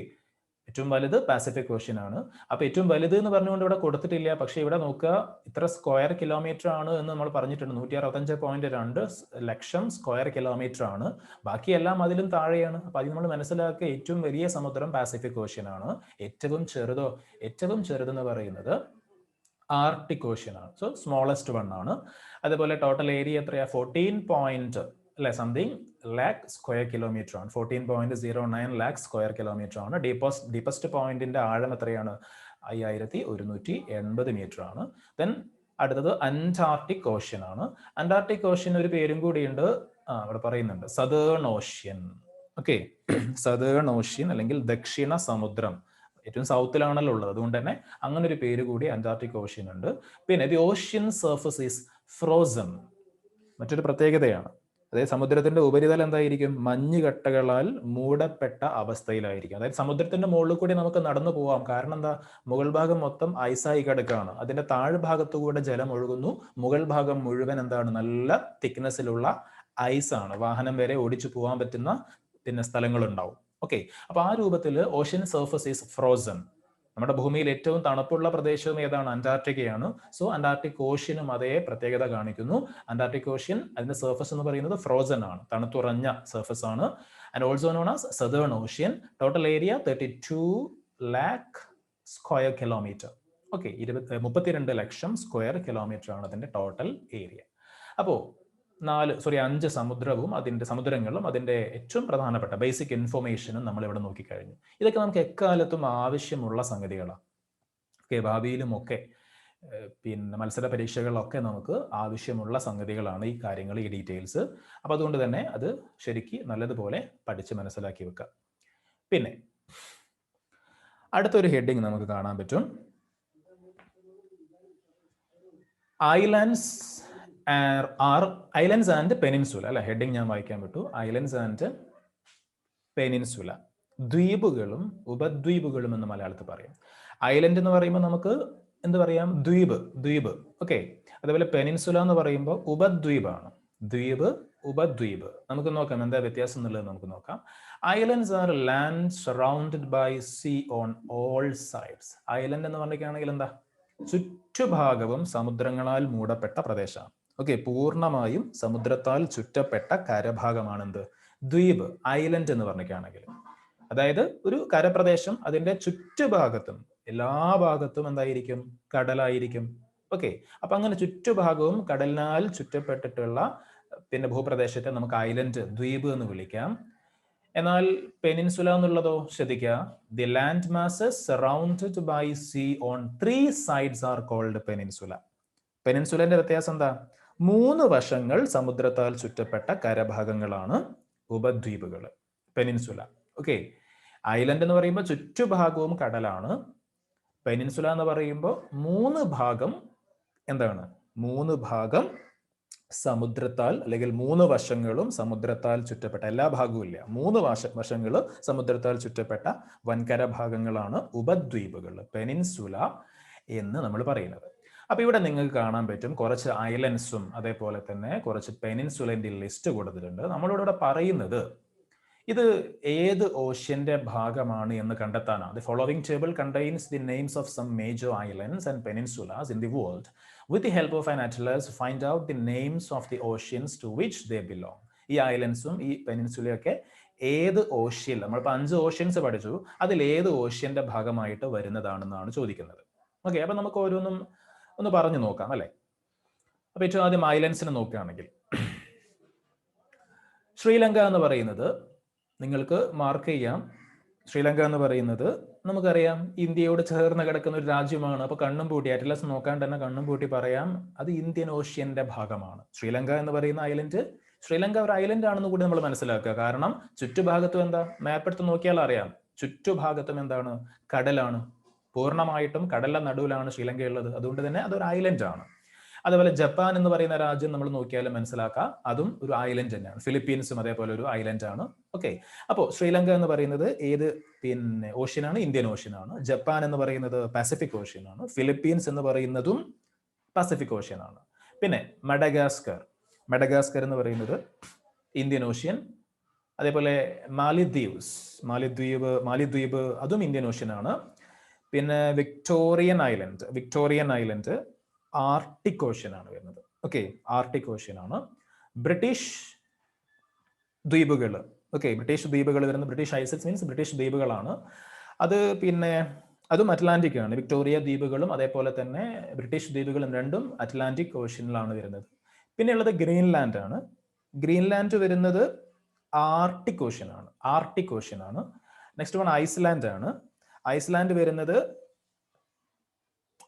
ഏറ്റവും വലുത് പാസിഫിക് ഓഷ്യൻ ആണ്. അപ്പൊ ഏറ്റവും വലുത് എന്ന് പറഞ്ഞുകൊണ്ട് ഇവിടെ കൊടുത്തിട്ടില്ല. പക്ഷെ ഇവിടെ നോക്കുക, ഇത്ര സ്ക്വയർ കിലോമീറ്റർ ആണ് എന്ന് നമ്മൾ പറഞ്ഞിട്ടുണ്ട്. 165.2 ലക്ഷം സ്ക്വയർ കിലോമീറ്റർ ആണ്. ബാക്കിയെല്ലാം അതിലും താഴെയാണ്. അപ്പൊ അത് നമ്മൾ മനസ്സിലാക്കുക, ഏറ്റവും വലിയ സമുദ്രം പാസിഫിക് ഓഷ്യൻ ആണ്. ഏറ്റവും ചെറുതെന്ന് പറയുന്നത് ആർട്ടിക് ഓഷ്യൻ ആണ്. സോ സ്മോളസ്റ്റ് വൺ ആണ്. അതേപോലെ ടോട്ടൽ ഏരിയ എത്രയാ? 14 സംതിങ് ലാക്ക് സ്ക്വയർ കിലോമീറ്റർ ആണ്. 14.09 ലാക്ക് സ്ക്വയർ കിലോമീറ്റർ ആണ്. ഡീപ്പസ്റ്റ് പോയിന്റിന്റെ ആഴം എത്രയാണ്? 5,180 മീറ്റർ ആണ്. ദെൻ അടുത്തത് അന്റാർട്ടിക് ഓഷ്യൻ ആണ്. അന്റാർട്ടിക് ഓഷ്യൻ ഒരു പേരും കൂടിയുണ്ട്, അവിടെ പറയുന്നുണ്ട്, southern ocean. Okay, southern ocean അല്ലെങ്കിൽ ദക്ഷിണ സമുദ്രം. ഏറ്റവും സൗത്തിലാണല്ലോ ഉള്ളത്, അതുകൊണ്ട് തന്നെ അങ്ങനെ ഒരു പേര് കൂടി അന്റാർട്ടിക് ഓഷ്യൻ ഉണ്ട്. പിന്നെ the ocean surface is frozen. മറ്റൊരു പ്രത്യേകതയാണ്. അതായത് സമുദ്രത്തിന്റെ ഉപരിതലം എന്തായിരിക്കും? മഞ്ഞുകട്ടകളാൽ മൂടപ്പെട്ട അവസ്ഥയിലായിരിക്കും. അതായത് സമുദ്രത്തിന്റെ മുകളിൽ കൂടി നമുക്ക് നടന്നു പോവാം. കാരണം എന്താ? മുകൾ ഭാഗം മൊത്തം ഐസായി കിടക്കുകയാണ്. അതിന്റെ താഴ്ഭാഗത്തുകൂടെ ജലം ഒഴുകുന്നു. മുകൾ ഭാഗം മുഴുവൻ എന്താണ്? നല്ല തിക്നെസ്സിലുള്ള ഐസാണ്. വാഹനം വരെ ഓടിച്ചു പോകാൻ പറ്റുന്ന സ്ഥലങ്ങളുണ്ടാവും. ഓക്കെ, അപ്പൊ ആ രൂപത്തിൽ ഓഷ്യൻ സർഫസ് ഈസ് ഫ്രോസൺ. നമ്മുടെ ഭൂമിയിൽ ഏറ്റവും തണുപ്പുള്ള പ്രദേശവും ഏതാണ്? അന്റാർട്ടിക്കയാണ്. സോ അന്റാർട്ടിക് ഓഷ്യനും അതേ പ്രത്യേകത കാണിക്കുന്നു. അന്റാർട്ടിക് ഓഷ്യൻ അതിന്റെ സർഫസ് എന്ന് പറയുന്നത് ഫ്രോസൺ ആണ്, തണുത്തുറഞ്ഞ സർഫസ് ആണ്. And also known as southern ocean. Total area 32 lakh square kilometre. Okay, 32 lakh square kilometre ആണ് അതിന്റെ ടോട്ടൽ ഏരിയ. അപ്പോ 5 സമുദ്രങ്ങളും അതിന്റെ ഏറ്റവും പ്രധാനപ്പെട്ട ബേസിക് ഇൻഫോർമേഷനും നമ്മൾ ഇവിടെ നോക്കിക്കഴിഞ്ഞു. ഇതൊക്കെ നമുക്ക് എക്കാലത്തും ആവശ്യമുള്ള സംഗതികളാണ്. ഓക്കെ, ഭാവിയിലും ഒക്കെ മത്സര പരീക്ഷകളിലൊക്കെ നമുക്ക് ആവശ്യമുള്ള സംഗതികളാണ് ഈ കാര്യങ്ങൾ, ഈ ഡീറ്റെയിൽസ്. അപ്പൊ അതുകൊണ്ട് തന്നെ അത് ശരിക്കും നല്ലതുപോലെ പഠിച്ച് മനസ്സിലാക്കി വെക്കുക. പിന്നെ അടുത്തൊരു ഹെഡിങ് നമുക്ക് കാണാൻ പറ്റും, ഐലൻഡ്സ് ആൻഡ് പെനിൻസുല. അല്ലെ, ഹെഡിങ് ഞാൻ വായിക്കാൻ വിട്ടു. ഐലൻഡ്സ് ആൻഡ് പെനിൻസുല, ദ്വീപുകളും ഉപദ്വീപുകളും എന്ന് മലയാളത്തിൽ പറയും. ഐലൻഡ് എന്ന് പറയുമ്പോൾ നമുക്ക് എന്ത് പറയാം? ദ്വീപ്. ഓക്കെ, അതേപോലെ പെനിൻസുല എന്ന് പറയുമ്പോൾ ഉപദ്വീപാണ്. ദ്വീപ്, ഉപദ്വീപ്. നമുക്ക് നോക്കാം എന്താ വ്യത്യാസം എന്നുള്ളത് നമുക്ക് നോക്കാം. Islands are land surrounded by sea on all sides. Island എന്ന് പറഞ്ഞിട്ടാണെങ്കിൽ എന്താ? ചുറ്റുഭാഗവും സമുദ്രങ്ങളാൽ മൂടപ്പെട്ട പ്രദേശമാണ്. ഓക്കെ, പൂർണ്ണമായും സമുദ്രത്താൽ ചുറ്റപ്പെട്ട കരഭാഗമാണ് എന്ത്? ദ്വീപ്, ഐലൻഡ് എന്ന് പറഞ്ഞിട്ടാണെങ്കിൽ. അതായത് ഒരു കരപ്രദേശം, അതിന്റെ ചുറ്റുഭാഗത്തും എല്ലാ ഭാഗത്തും എന്തായിരിക്കും? കടലായിരിക്കും. ഓക്കെ, അപ്പൊ അങ്ങനെ ചുറ്റുഭാഗവും കടലിനാൽ ചുറ്റപ്പെട്ടിട്ടുള്ള ഭൂപ്രദേശത്തെ നമുക്ക് ഐലൻഡ്, ദ്വീപ് എന്ന് വിളിക്കാം. എന്നാൽ പെനിൻസുല എന്നുള്ളതോ ശ്രദ്ധിക്കുക, the land masses surrounded by sea on 3 sides are called peninsula. പെനിൻസുലന്റെ വ്യത്യാസം എന്താ? 3 വശങ്ങൾ സമുദ്രത്താൽ ചുറ്റപ്പെട്ട കരഭാഗങ്ങളാണ് ഉപദ്വീപുകൾ, പെനിൻസുല. ഓക്കെ, ഐലൻഡ് എന്ന് പറയുമ്പോൾ ചുറ്റുഭാഗവും കടലാണ്. പെനിൻസുല എന്ന് പറയുമ്പോൾ 3 ഭാഗം എന്താണ്? 3 ഭാഗം സമുദ്രത്താൽ, അല്ലെങ്കിൽ 3 വശങ്ങളും സമുദ്രത്താൽ ചുറ്റപ്പെട്ട, എല്ലാ ഭാഗവും ഇല്ല, 3 വശങ്ങൾ സമുദ്രത്താൽ ചുറ്റപ്പെട്ട വൻകര ഭാഗങ്ങളാണ് ഉപദ്വീപുകൾ, പെനിൻസുല എന്ന് നമ്മൾ പറയുന്നത്. അപ്പൊ ഇവിടെ നിങ്ങൾക്ക് കാണാൻ പറ്റും കുറച്ച് ഐലൻഡ്സും അതേപോലെ തന്നെ കുറച്ച് പെനിൻസുലന്റെ ലിസ്റ്റ് കൊടുത്തിട്ടുണ്ട്. നമ്മളിവിടെ പറയുന്നത് ഇത് ഏത് ഓഷ്യന്റെ ഭാഗമാണ് എന്ന് കണ്ടെത്താനാണ്. The following table contains the names of some major islands and peninsulas in the world. With the help of an atlas, find out the names of the oceans to which they belong. ഈ ഐലൻഡ്സും ഈ പെനിൻസുലയൊക്കെ ഏത് ocean, നമ്മളിപ്പോൾ 5 oceans പഠിച്ചു, അതിൽ ഏത് ഓഷ്യന്റെ ഭാഗമായിട്ട് വരുന്നതാണെന്നാണ് ചോദിക്കുന്നത്. Okay, അപ്പൊ നമുക്ക് ഓരോന്നും ഒന്ന് പറഞ്ഞു നോക്കാം അല്ലെ. അപ്പൊ ഏറ്റവും ആദ്യം ഐലൻഡ്സിനെ നോക്കുകയാണെങ്കിൽ, ശ്രീലങ്ക എന്ന് പറയുന്നത് നിങ്ങൾക്ക് മാർക്ക് ചെയ്യാം. ശ്രീലങ്ക എന്ന് പറയുന്നത് നമുക്കറിയാം ഇന്ത്യയോട് ചേർന്ന് കിടക്കുന്ന ഒരു രാജ്യമാണ്. അപ്പൊ കണ്ണും പൂട്ടി, അറ്റ്ലസ് നോക്കാൻ തന്നെ കണ്ണും പൂട്ടി പറയാം, അത് ഇന്ത്യൻ ഓഷ്യന്റെ ഭാഗമാണ്. ശ്രീലങ്ക എന്ന് പറയുന്ന ഐലൻഡ്, ശ്രീലങ്ക ഒരു ഐലൻഡ് ആണെന്ന് കൂടി നമ്മൾ മനസ്സിലാക്കുക. കാരണം ചുറ്റുഭാഗത്തും എന്താ? മാപ്പെടുത്ത് നോക്കിയാൽ അറിയാം, ചുറ്റുഭാഗത്തും എന്താണ്? കടലാണ്. പൂർണ്ണമായിട്ടും കടലിന്റെ നടുവിലാണ് ശ്രീലങ്ക ഉള്ളത്. അതുകൊണ്ട് തന്നെ അതൊരു ഐലൻഡ് ആണ്. അതുപോലെ ജപ്പാൻ എന്ന് പറയുന്ന രാജ്യം നമ്മൾ നോക്കിയാലും മനസ്സിലാക്കാം, അതും ഒരു ഐലൻഡ് തന്നെയാണ്. ഫിലിപ്പീൻസും അതേപോലെ ഒരു ഐലൻഡ് ആണ്. ഓക്കെ, അപ്പോൾ ശ്രീലങ്ക എന്ന് പറയുന്നത് ഏത് ഓഷ്യനാണ്? ഇന്ത്യൻ ഓഷ്യനാണ്. ജപ്പാൻ എന്ന് പറയുന്നത് പസഫിക് ഓഷ്യനാണ്. ഫിലിപ്പീൻസ് എന്ന് പറയുന്നതും പസഫിക് ഓഷ്യനാണ്. പിന്നെ മഡഗാസ്കർ എന്ന് പറയുന്നത് ഇന്ത്യൻ ഓഷ്യൻ. അതേപോലെ മാലിദ്വീപ് അതും ഇന്ത്യൻ ഓഷ്യനാണ്. പിന്നെ വിക്ടോറിയൻ ഐലൻഡ് ആർട്ടിക് ഓഷ്യൻ ആണ് വരുന്നത്. ഓക്കെ, ആർട്ടിക് ഓഷ്യൻ ആണ്. ബ്രിട്ടീഷ് ദ്വീപുകൾ വരുന്നത്, ബ്രിട്ടീഷ് ഐസൽസ് മീൻസ് ബ്രിട്ടീഷ് ദ്വീപുകളാണ്. അത് അതും അറ്റ്ലാന്റിക് ആണ്. വിക്ടോറിയ ദ്വീപുകളും അതേപോലെ തന്നെ ബ്രിട്ടീഷ് ദ്വീപുകളും രണ്ടും അറ്റ്ലാന്റിക് ഓഷ്യനിലാണ് വരുന്നത്. പിന്നെ ഉള്ളത് ഗ്രീൻലാൻഡ് ആണ്. ഗ്രീൻലാൻഡ് വരുന്നത് ആർട്ടിക് ഓഷ്യൻ ആണ്. നെക്സ്റ്റ് വൺ ഐസ്ലാൻഡ് ആണ്. ഐസ്ലാൻഡ് വരുന്നത്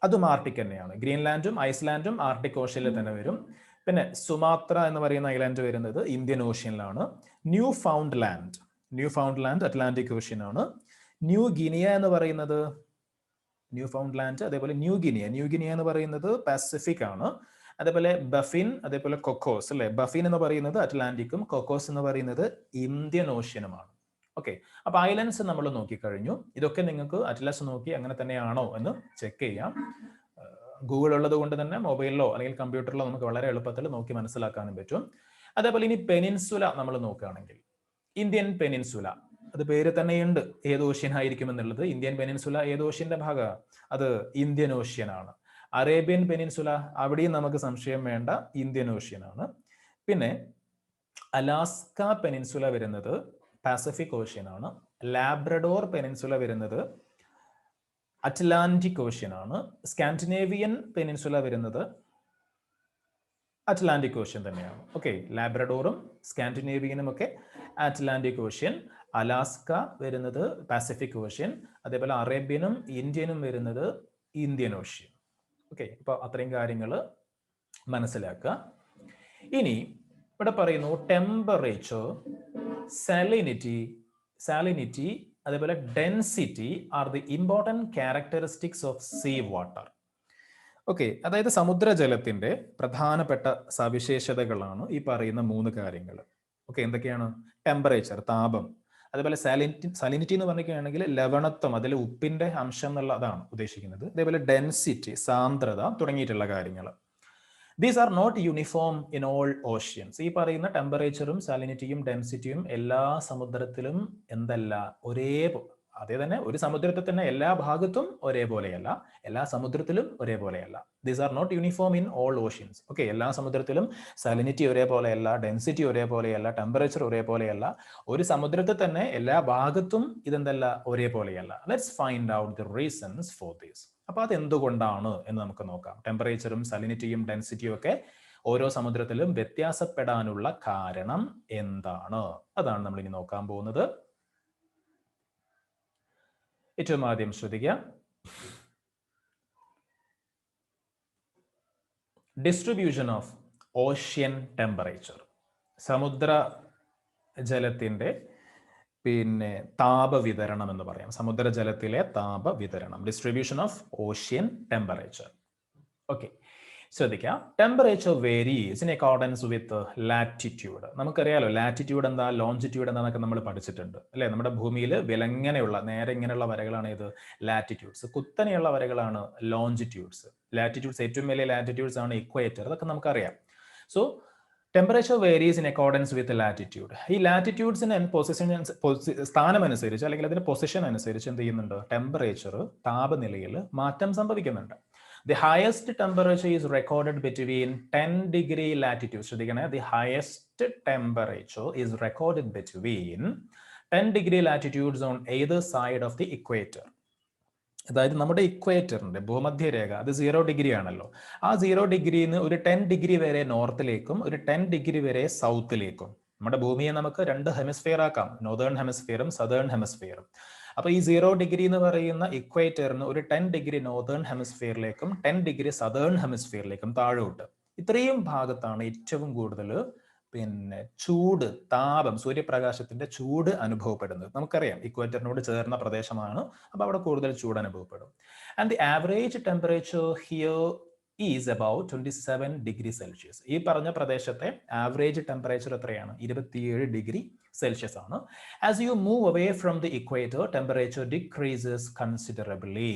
അതും ആർട്ടിക് തന്നെയാണ്. ഗ്രീൻലാൻഡും ഐസ്ലാൻഡും ആർട്ടിക് ഓഷ്യനിൽ തന്നെ വരും. പിന്നെ സുമാത്ര എന്ന് പറയുന്ന ഐലാൻഡ് വരുന്നത് ഇന്ത്യൻ ഓഷ്യനിലാണ്. Newfoundland Atlantic Ocean ആണ്. ന്യൂ ഗിനിയ എന്ന് പറയുന്നത് അതേപോലെ ന്യൂ ഗിനിയ എന്ന് പറയുന്നത് പസഫിക് ആണ്. അതേപോലെ ബഫിൻ, അതേപോലെ കൊക്കോസ് അല്ലെ. ബഫിൻ എന്ന് പറയുന്നത് അറ്റ്ലാന്റിക്കും കൊക്കോസ് എന്ന് പറയുന്നത് ഇന്ത്യൻ ഓഷ്യനുമാണ്. ഓക്കെ, അപ്പൊ ഐലൻഡ്സ് നമ്മൾ നോക്കിക്കഴിഞ്ഞു. ഇതൊക്കെ നിങ്ങൾക്ക് അറ്റ്ലസ് നോക്കി അങ്ങനെ തന്നെയാണോ എന്ന് ചെക്ക് ചെയ്യാം. ഗൂഗിൾ ഉള്ളത് കൊണ്ട് തന്നെ മൊബൈലിലോ അല്ലെങ്കിൽ കമ്പ്യൂട്ടറിലോ നമുക്ക് വളരെ എളുപ്പത്തിൽ നോക്കി മനസ്സിലാക്കാനും പറ്റും. അതേപോലെ ഇനി പെനിൻസുല നമ്മൾ നോക്കുകയാണെങ്കിൽ ഇന്ത്യൻ പെനിൻസുല, അത് പേര് തന്നെയുണ്ട് ഏത് ഓഷ്യൻ ആയിരിക്കും എന്നുള്ളത്. ഇന്ത്യൻ പെനിൻസുല ഏത് ഓഷ്യന്റെ ഭാഗമാണ്? അത് ഇന്ത്യൻ ഓഷ്യൻ ആണ്. അറേബ്യൻ പെനിൻസുല, അവിടെയും നമുക്ക് സംശയം വേണ്ട, ഇന്ത്യൻ ഓഷ്യൻ ആണ്. പിന്നെ അലാസ്ക പെനിൻസുല വരുന്നത് പാസഫിക് ഓഷ്യൻ ആണ്. ലാബ്രഡോർ പെനിൻസുല വരുന്നത് അറ്റ്ലാന്റിക് ഓഷ്യൻ ആണ്. സ്കാൻഡിനേവിയൻ പെനിൻസുല വരുന്നത് അറ്റ്ലാന്റിക് ഓഷ്യൻ തന്നെയാണ്. ഓക്കെ, ലാബ്രഡോറും സ്കാൻഡിനേവിയനും ഒക്കെ അറ്റ്ലാന്റിക് ഓഷ്യൻ. അലാസ്ക വരുന്നത് പാസഫിക് ഓഷ്യൻ. അതേപോലെ അറേബ്യനും ഇന്ത്യനും വരുന്നത് ഇന്ത്യൻ ഓഷ്യൻ. ഓക്കെ, അപ്പോൾ അത്രയും കാര്യങ്ങൾ മനസ്സിലാക്കുക. ഇനി ഇവിടെ പറയുന്നു ടെമ്പറേച്ചർ, സാലിനിറ്റി അതേപോലെ density are the important characteristics of sea water. Okay, അതായത് സമുദ്രജലത്തിന്റെ പ്രധാനപ്പെട്ട സവിശേഷതകളാണ് ഈ പറയുന്ന 3 കാര്യങ്ങൾ. ഓക്കെ, എന്തൊക്കെയാണ്? ടെമ്പറേച്ചർ, താപം. അതേപോലെ സാലിനിറ്റി എന്ന് പറഞ്ഞിരിക്കുകയാണെങ്കിൽ ലവണത്വം, അതിൽ ഉപ്പിന്റെ അംശം എന്നുള്ളതാണ് ഉദ്ദേശിക്കുന്നത്. അതേപോലെ ഡെൻസിറ്റി, സാന്ദ്രത തുടങ്ങിയിട്ടുള്ള കാര്യങ്ങൾ. These are not uniform in all oceans. ഈ പറയുന്ന ടെമ്പറേച്ചറും സാലിനിറ്റിയും ഡെൻസിറ്റിയും എല്ലാ സമുദ്രത്തിലും എന്തല്ല, അതേ തന്നെ ഒരു സമുദ്രത്തിൽ തന്നെ എല്ലാ ഭാഗത്തും ഒരേപോലെയല്ല, എല്ലാ സമുദ്രത്തിലും ഒരേപോലെയല്ല. These are not uniform in all oceans. Okay, എല്ലാ സമുദ്രത്തിലും സാലിനിറ്റി ഒരേപോലെയല്ല, ഡെൻസിറ്റി ഒരേപോലെയല്ല, ടെമ്പറേച്ചർ ഒരേപോലെയല്ല. ഒരു സമുദ്രത്തിൽ തന്നെ എല്ലാ ഭാഗത്തും ഇതെന്തല്ല, ഒരേപോലെയല്ല. Let's find out the reasons for this. അപ്പൊ അത് എന്തുകൊണ്ടാണ് എന്ന് നമുക്ക് നോക്കാം. ടെമ്പറേച്ചറും സാലിനിറ്റിയും ഡെൻസിറ്റിയും ഒക്കെ ഓരോ സമുദ്രത്തിലും വ്യത്യാസപ്പെടാനുള്ള കാരണം എന്താണ്? അതാണ് നമ്മൾ ഇനി നോക്കാൻ പോകുന്നത്. ഏറ്റവും ആദ്യം ശ്രദ്ധിക്കുക, ഡിസ്ട്രിബ്യൂഷൻ ഓഫ് ഓഷ്യൻ ടെമ്പറേച്ചർ. സമുദ്ര ജലത്തിന്റെ താപവിതരണം എന്ന് പറയാം. സമുദ്രജലത്തിലെ താപവിതരണം, distribution of ocean temperature. Okay, ശ്രദ്ധിക്കാം. Temperature varies in accordance with latitude. നമുക്കറിയാലോ ലാറ്റിറ്റ്യൂഡ് എന്താ, ലോഞ്ചിറ്റ്യൂഡ് എന്താന്നൊക്കെ നമ്മൾ പഠിച്ചിട്ടുണ്ട് അല്ലെ. നമ്മുടെ ഭൂമിയിൽ വിലങ്ങനെയുള്ള നേരെ ഇങ്ങനെയുള്ള വരകളാണ് ഇത് ലാറ്റിറ്റ്യൂഡ്സ്, കുത്തനെയുള്ള വരകളാണ് ലോഞ്ചിറ്റ്യൂഡ്സ്. ലാറ്റിറ്റ്യൂഡ്സ്, ഏറ്റവും വലിയ ലാറ്റിറ്റ്യൂഡ്സ് ആണ് ഇക്വേറ്റർ, അതൊക്കെ നമുക്കറിയാം. So temperature varies in accordance with latitude. ഈ ലാറ്റിറ്റ്യൂഡ്സിന് സ്ഥാനം അനുസരിച്ച് അല്ലെങ്കിൽ അതിന്റെ പൊസിഷൻ അനുസരിച്ച് എന്ത് ചെയ്യുന്നുണ്ട്, ടെമ്പറേച്ചർ, താപനിലയിൽ മാറ്റം സംഭവിക്കുന്നുണ്ട്. The highest temperature is recorded between 10 degree latitude. ശ്രദ്ധിക്കണേ, the highest temperature is recorded between 10 degree latitudes on either side of the equator. അതായത് നമ്മുടെ ഇക്വേറ്ററിന്റെ ഭൂമധ്യരേഖ അത് 0 ഡിഗ്രി ആണല്ലോ. ആ 0 ഡിഗ്രിന്ന് ഒരു 10 ഡിഗ്രി വരെ നോർത്തിലേക്കും ഒരു 10 ഡിഗ്രി വരെ സൗത്തിലേക്കും. നമ്മുടെ ഭൂമിയെ നമുക്ക് 2 ഹെമിസ്ഫിയർ ആക്കാം, നോർത്തേൺ ഹെമിസ്ഫിയറും സദേൺ ഹെമിസ്ഫിയറും. അപ്പൊ ഈ 0 ഡിഗ്രി എന്ന് പറയുന്ന ഇക്വേറ്ററിന് ഒരു 10 ഡിഗ്രി നോർത്തേൺ ഹെമിസ്ഫിയറിലേക്കും 10 ഡിഗ്രി സദേൺ ഹെമിസ്ഫിയറിലേക്കും താഴോട്ട്, ഇത്രയും ഭാഗത്താണ് ഏറ്റവും കൂടുതൽ ചൂട്, താപം, സൂര്യപ്രകാശത്തിന്റെ ചൂട് അനുഭവപ്പെടുന്നത്. നമുക്കറിയാം ഇക്വേറ്ററിനോട് ചേർന്ന പ്രദേശമാണ്, അപ്പൊ അവിടെ കൂടുതൽ ചൂട് അനുഭവപ്പെടും. And the average temperature here is about 27 degree Celsius. ഈ പറഞ്ഞ പ്രദേശത്തെ ആവറേജ് ടെമ്പറേച്ചർ എത്രയാണ്? 27 ഡിഗ്രി സെൽഷ്യസ് ആണ്. As you move away from the equator temperature decreases considerably.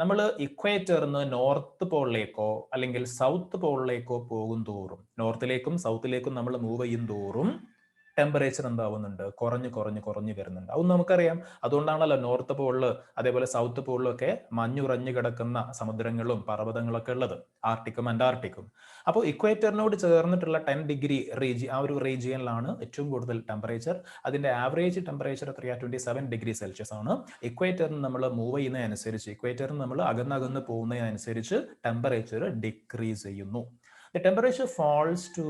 നമ്മൾ ഇക്വേറ്ററിന് നോർത്ത് പോളിലേക്കോ അല്ലെങ്കിൽ സൗത്ത് പോളിലേക്കോ പോകും തോറും, നോർത്തിലേക്കും സൗത്തിലേക്കും നമ്മൾ മൂവ് ചെയ്യും തോറും ടെമ്പറേച്ചർ എന്താവുന്നുണ്ട്? കുറഞ്ഞു വരുന്നുണ്ട്. അതും നമുക്കറിയാം. അതുകൊണ്ടാണല്ലോ നോർത്ത് പോളില് അതേപോലെ സൗത്ത് പോളിലൊക്കെ മഞ്ഞുറഞ്ഞു കിടക്കുന്ന സമുദ്രങ്ങളും പർവ്വതങ്ങളൊക്കെ ഉള്ളത്, ആർട്ടിക്കും അന്റാർട്ടിക്കും. അപ്പോൾ ഇക്വേറ്ററിനോട് ചേർന്നിട്ടുള്ള 10 ഡിഗ്രി ആ ഒരു റീജിയനിലാണ് ഏറ്റവും കൂടുതൽ ടെമ്പറേച്ചർ. അതിന്റെ ആവറേജ് ടെമ്പറേച്ചർ എത്രയാ? 27 ഡിഗ്രി സെൽഷ്യസ് ആണ്. ഇക്വേറ്ററിന് നമ്മൾ മൂവ് ചെയ്യുന്നതനുസരിച്ച്, ഇക്വേറ്ററിന് നമ്മൾ അകന്നകന്ന് പോകുന്നതനുസരിച്ച് ടെമ്പറേച്ചർ ഡിക്രീസ് ചെയ്യുന്നു. The temperature falls to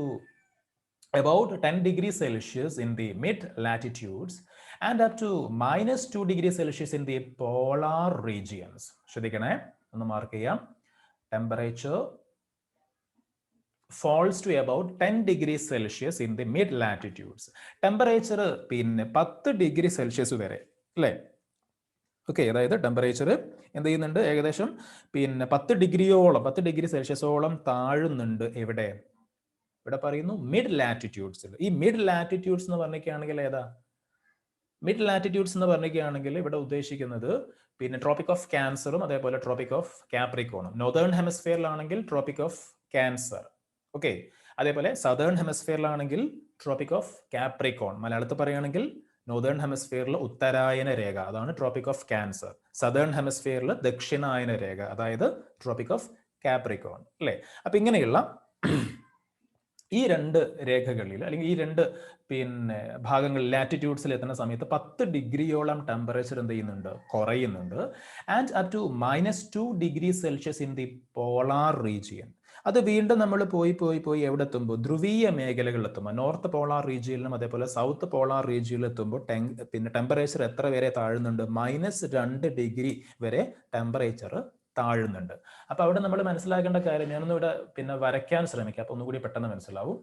about 10 degrees Celsius in the mid latitudes and up to -2 degrees Celsius in the polar regions. ശ്രദ്ധിക്കണേ, ഒന്ന് മാർക്ക് ചെയ്യാം. Temperature falls to about 10 degrees Celsius in the mid latitudes. Temperature 10 degree Celsius വരെ അല്ലേ okay, അതായത് temperature എന്ത് ചെയ്യുന്നുണ്ട്, ഏകദേശം പിന്നെ 10 ഡിഗ്രി സെൽഷ്യസോളം താഴുന്നുണ്ട്. എവിടെ? ഇവിടെ പറയുന്നു മിഡ് ലാറ്റിറ്റ്യൂഡ്സിൽ. ഈ മിഡ് ലാറ്റിറ്റ്യൂഡ്സ് എന്ന് പറഞ്ഞിരിക്കുകയാണെങ്കിൽ ഏതാ? മിഡ് ലാറ്റിറ്റ്യൂഡ്സ് എന്ന് പറഞ്ഞിരിക്കുകയാണെങ്കിൽ ഇവിടെ ഉദ്ദേശിക്കുന്നത് പിന്നെ ട്രോപ്പിക് ഓഫ് ക്യാൻസറും അതേപോലെ ട്രോപ്പിക് ഓഫ് കാപ്രിക്കോണും. നോർത്തേൺ ഹെമിസ്ഫിയറിലാണെങ്കിൽ ട്രോപ്പിക് ഓഫ് ക്യാൻസർ. ഓക്കെ, അതേപോലെ സദേൺ ഹെമിസ്ഫിയറിലാണെങ്കിൽ ട്രോപ്പിക് ഓഫ് കാപ്രിക്കോൺ. മലയാളത്തിൽ പറയുകയാണെങ്കിൽ നോർത്തേൺ ഹെമിസ്ഫിയറിൽ ഉത്തരായന രേഖ, അതാണ് ട്രോപ്പിക് ഓഫ് ക്യാൻസർ. സദേൺ ഹെമിസ്ഫിയറിൽ ദക്ഷിണായന രേഖ, അതായത് ട്രോപ്പിക് ഓഫ് കാപ്രിക്കോൺ. അല്ലേ? അപ്പൊ ഇങ്ങനെയുള്ള ഈ രണ്ട് രേഖകളിൽ അല്ലെങ്കിൽ ഈ രണ്ട് പിന്നെ ഭാഗങ്ങളിൽ ലാറ്റിറ്റ്യൂഡ്സിൽ എത്തുന്ന സമയത്ത് 10 ഡിഗ്രിയോളം ടെമ്പറേച്ചർ എന്ത് ചെയ്യുന്നുണ്ട്, കുറയുന്നുണ്ട്. And up to -2 degree Celsius in the polar region. അത് വീണ്ടും നമ്മൾ പോയി എവിടെ എത്തുമ്പോൾ ധ്രുവീയ മേഖലകളിൽ എത്തുമ്പോൾ, നോർത്ത് പോളാർ റീജിയനിലും അതേപോലെ സൗത്ത് പോളാർ റീജിയനിൽ എത്തുമ്പോൾ പിന്നെ ടെമ്പറേച്ചർ എത്ര വരെ താഴുന്നുണ്ട്? -2 ഡിഗ്രി വരെ ടെമ്പറേച്ചർ താഴുന്നുണ്ട്. അപ്പൊ അവിടെ നമ്മൾ മനസ്സിലാക്കേണ്ട കാര്യം, ഞാനൊന്നും ഇവിടെ പിന്നെ വരയ്ക്കാൻ ശ്രമിക്കാം, അപ്പൊ ഒന്നുകൂടി പെട്ടെന്ന് മനസ്സിലാവും.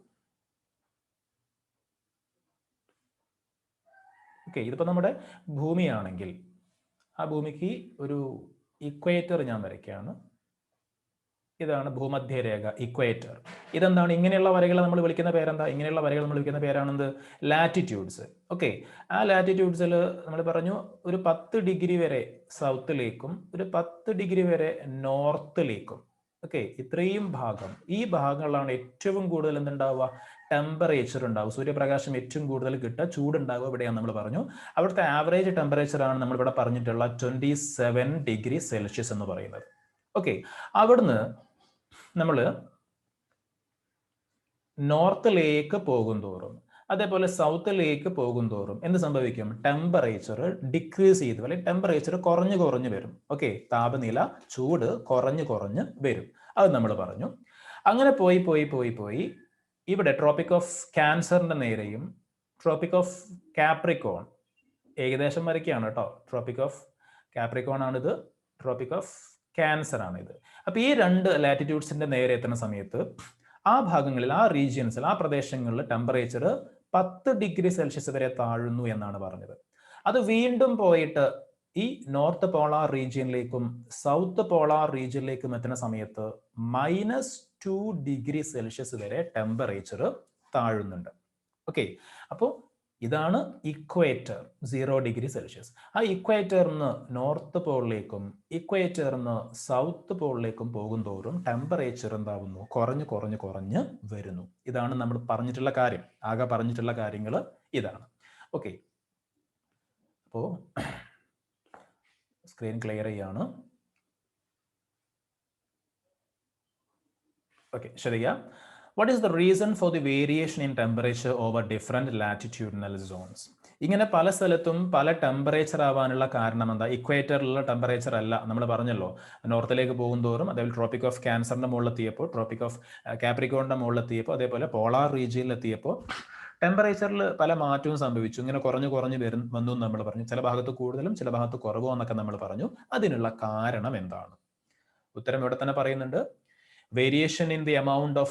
ഓക്കെ, ഇതിപ്പോ നമ്മുടെ ഭൂമിയാണെങ്കിൽ ആ ഭൂമിക്ക് ഒരു ഇക്വേറ്റർ ഞാൻ വരയ്ക്കുകയാണ്. ഇതാണ് ഭൂമധ്യരേഖ, ഇക്വേറ്റർ. ഇതെന്താണ്? ഇങ്ങനെയുള്ള വരകളെ നമ്മൾ വിളിക്കുന്ന പേരെന്താ? ഇങ്ങനെയുള്ള വരകൾ നമ്മൾ വിളിക്കുന്ന പേരാണെന്ത്? ലാറ്റിറ്റ്യൂഡ്സ്. ഓക്കെ, ആ ലാറ്റിറ്റ്യൂഡ്സിൽ നമ്മൾ പറഞ്ഞു ഒരു 10 ഡിഗ്രി വരെ സൗത്തിലേക്കും ഒരു 10 ഡിഗ്രി വരെ നോർത്തിലേക്കും. ഓക്കെ, ഇത്രയും ഭാഗം, ഈ ഭാഗങ്ങളാണ് ഏറ്റവും കൂടുതൽ എന്തുണ്ടാവുക? ടെമ്പറേച്ചർ ഉണ്ടാവും. സൂര്യപ്രകാശം ഏറ്റവും കൂടുതൽ കിട്ടുക, ചൂടുണ്ടാവുക ഇവിടെയാണ് നമ്മൾ പറഞ്ഞു. അവിടുത്തെ ആവറേജ് ടെമ്പറേച്ചർ ആണ് നമ്മൾ ഇവിടെ പറഞ്ഞിട്ടുള്ള 27 ഡിഗ്രി സെൽഷ്യസ് എന്ന് പറയുന്നത്. ഓക്കെ, അവിടുന്ന് നമ്മൾ നോർത്തിലേക്ക് പോകും തോറും അതേപോലെ സൗത്തിലേക്ക് പോകും തോറും എന്ത് സംഭവിക്കും? ടെമ്പറേച്ചർ ഡിക്രീസ് ചെയ്ത്, അല്ലെങ്കിൽ ടെമ്പറേച്ചർ കുറഞ്ഞു വരും. ഓക്കെ, താപനില, ചൂട് കുറഞ്ഞു വരും. അത് നമ്മൾ പറഞ്ഞു. അങ്ങനെ പോയി ഇവിടെ ട്രോപ്പിക് ഓഫ് ക്യാൻസറിന്റെ നേരെയും ട്രോപ്പിക് ഓഫ് കാപ്രിക്കോൺ ഏകദേശം വരയ്ക്കുകയാണ് കേട്ടോ. ട്രോപ്പിക് ഓഫ് കാപ്രിക്കോൺ ആണിത്, ട്രോപ്പിക് ഓഫ് ക്യാൻസർ ആണിത്. അപ്പൊ ഈ രണ്ട് ലാറ്റിറ്റ്യൂഡ്സിന്റെ നേരെ എത്തുന്ന സമയത്ത് ആ ഭാഗങ്ങളിൽ, ആ റീജിയൻസിൽ, ആ പ്രദേശങ്ങളിൽ ടെമ്പറേച്ചർ 10 ഡിഗ്രി സെൽഷ്യസ് വരെ താഴുന്നു എന്നാണ് പറഞ്ഞത്. അത് വീണ്ടും പോയിട്ട് ഈ നോർത്ത് പോളാർ റീജിയനിലേക്കും സൗത്ത് പോളാർ റീജിയനിലേക്കും എത്തുന്ന സമയത്ത് -2 ഡിഗ്രി സെൽഷ്യസ് വരെ ടെമ്പറേച്ചർ താഴുന്നുണ്ട്. ഓക്കെ, അപ്പോൾ ഇതാണ് ഇക്വേറ്റർ, 0 ഡിഗ്രി സെൽഷ്യസ്. ആ ഇക്വേറ്ററിന് നോർത്ത് പോളിലേക്കും ഇക്വേറ്ററിന് സൗത്ത് പോളിലേക്കും പോകും തോറും ടെമ്പറേച്ചർ എന്താവുന്നു? കുറഞ്ഞ് വരുന്നു. ഇതാണ് നമ്മൾ പറഞ്ഞിട്ടുള്ള കാര്യം. ആകെ പറഞ്ഞിട്ടുള്ള കാര്യങ്ങൾ ഇതാണ്. ഓക്കെ, അപ്പോൾ സ്ക്രീൻ ക്ലിയർ ചെയ്യാണ്. ഓക്കെ, ശ്രദ്ധിക്കുക. What is the reason for the variation in temperature over different latitudinal zones? ഇങ്ങനെ പല സ്ഥലത്തും പല ടെമ്പറേച്ചർ ആവാനുള്ള കാരണം എന്താ? ഇക്വേറ്ററിലുള്ള ടെമ്പറേച്ചർ അല്ല. നമ്മൾ പറഞ്ഞല്ലോ, നോർത്തിലേക്ക് പോകും തോറും, അതേപോലെ ട്രോപ്പിക് ഓഫ് ക്യാൻസറിന്റെ മുകളിലെത്തിയപ്പോൾ, ട്രോപ്പിക് ഓഫ് കാപ്രിക്കോണിന്റെ മുകളിലെത്തിയപ്പോൾ, അതേപോലെ പോളാർ റീജിയനിൽ എത്തിയപ്പോൾ ടെമ്പറേച്ചറിൽ പല മാറ്റവും സംഭവിച്ചു. ഇങ്ങനെ കുറഞ്ഞു വന്നു നമ്മൾ പറഞ്ഞു. ചില ഭാഗത്ത് കൂടുതലും ചില ഭാഗത്ത് കുറവോ എന്നൊക്കെ നമ്മൾ പറഞ്ഞു. അതിനുള്ള കാരണം എന്താണ്? ഉത്തരം ഇവിടെ തന്നെ പറയുന്നുണ്ട്. Variation in the amount of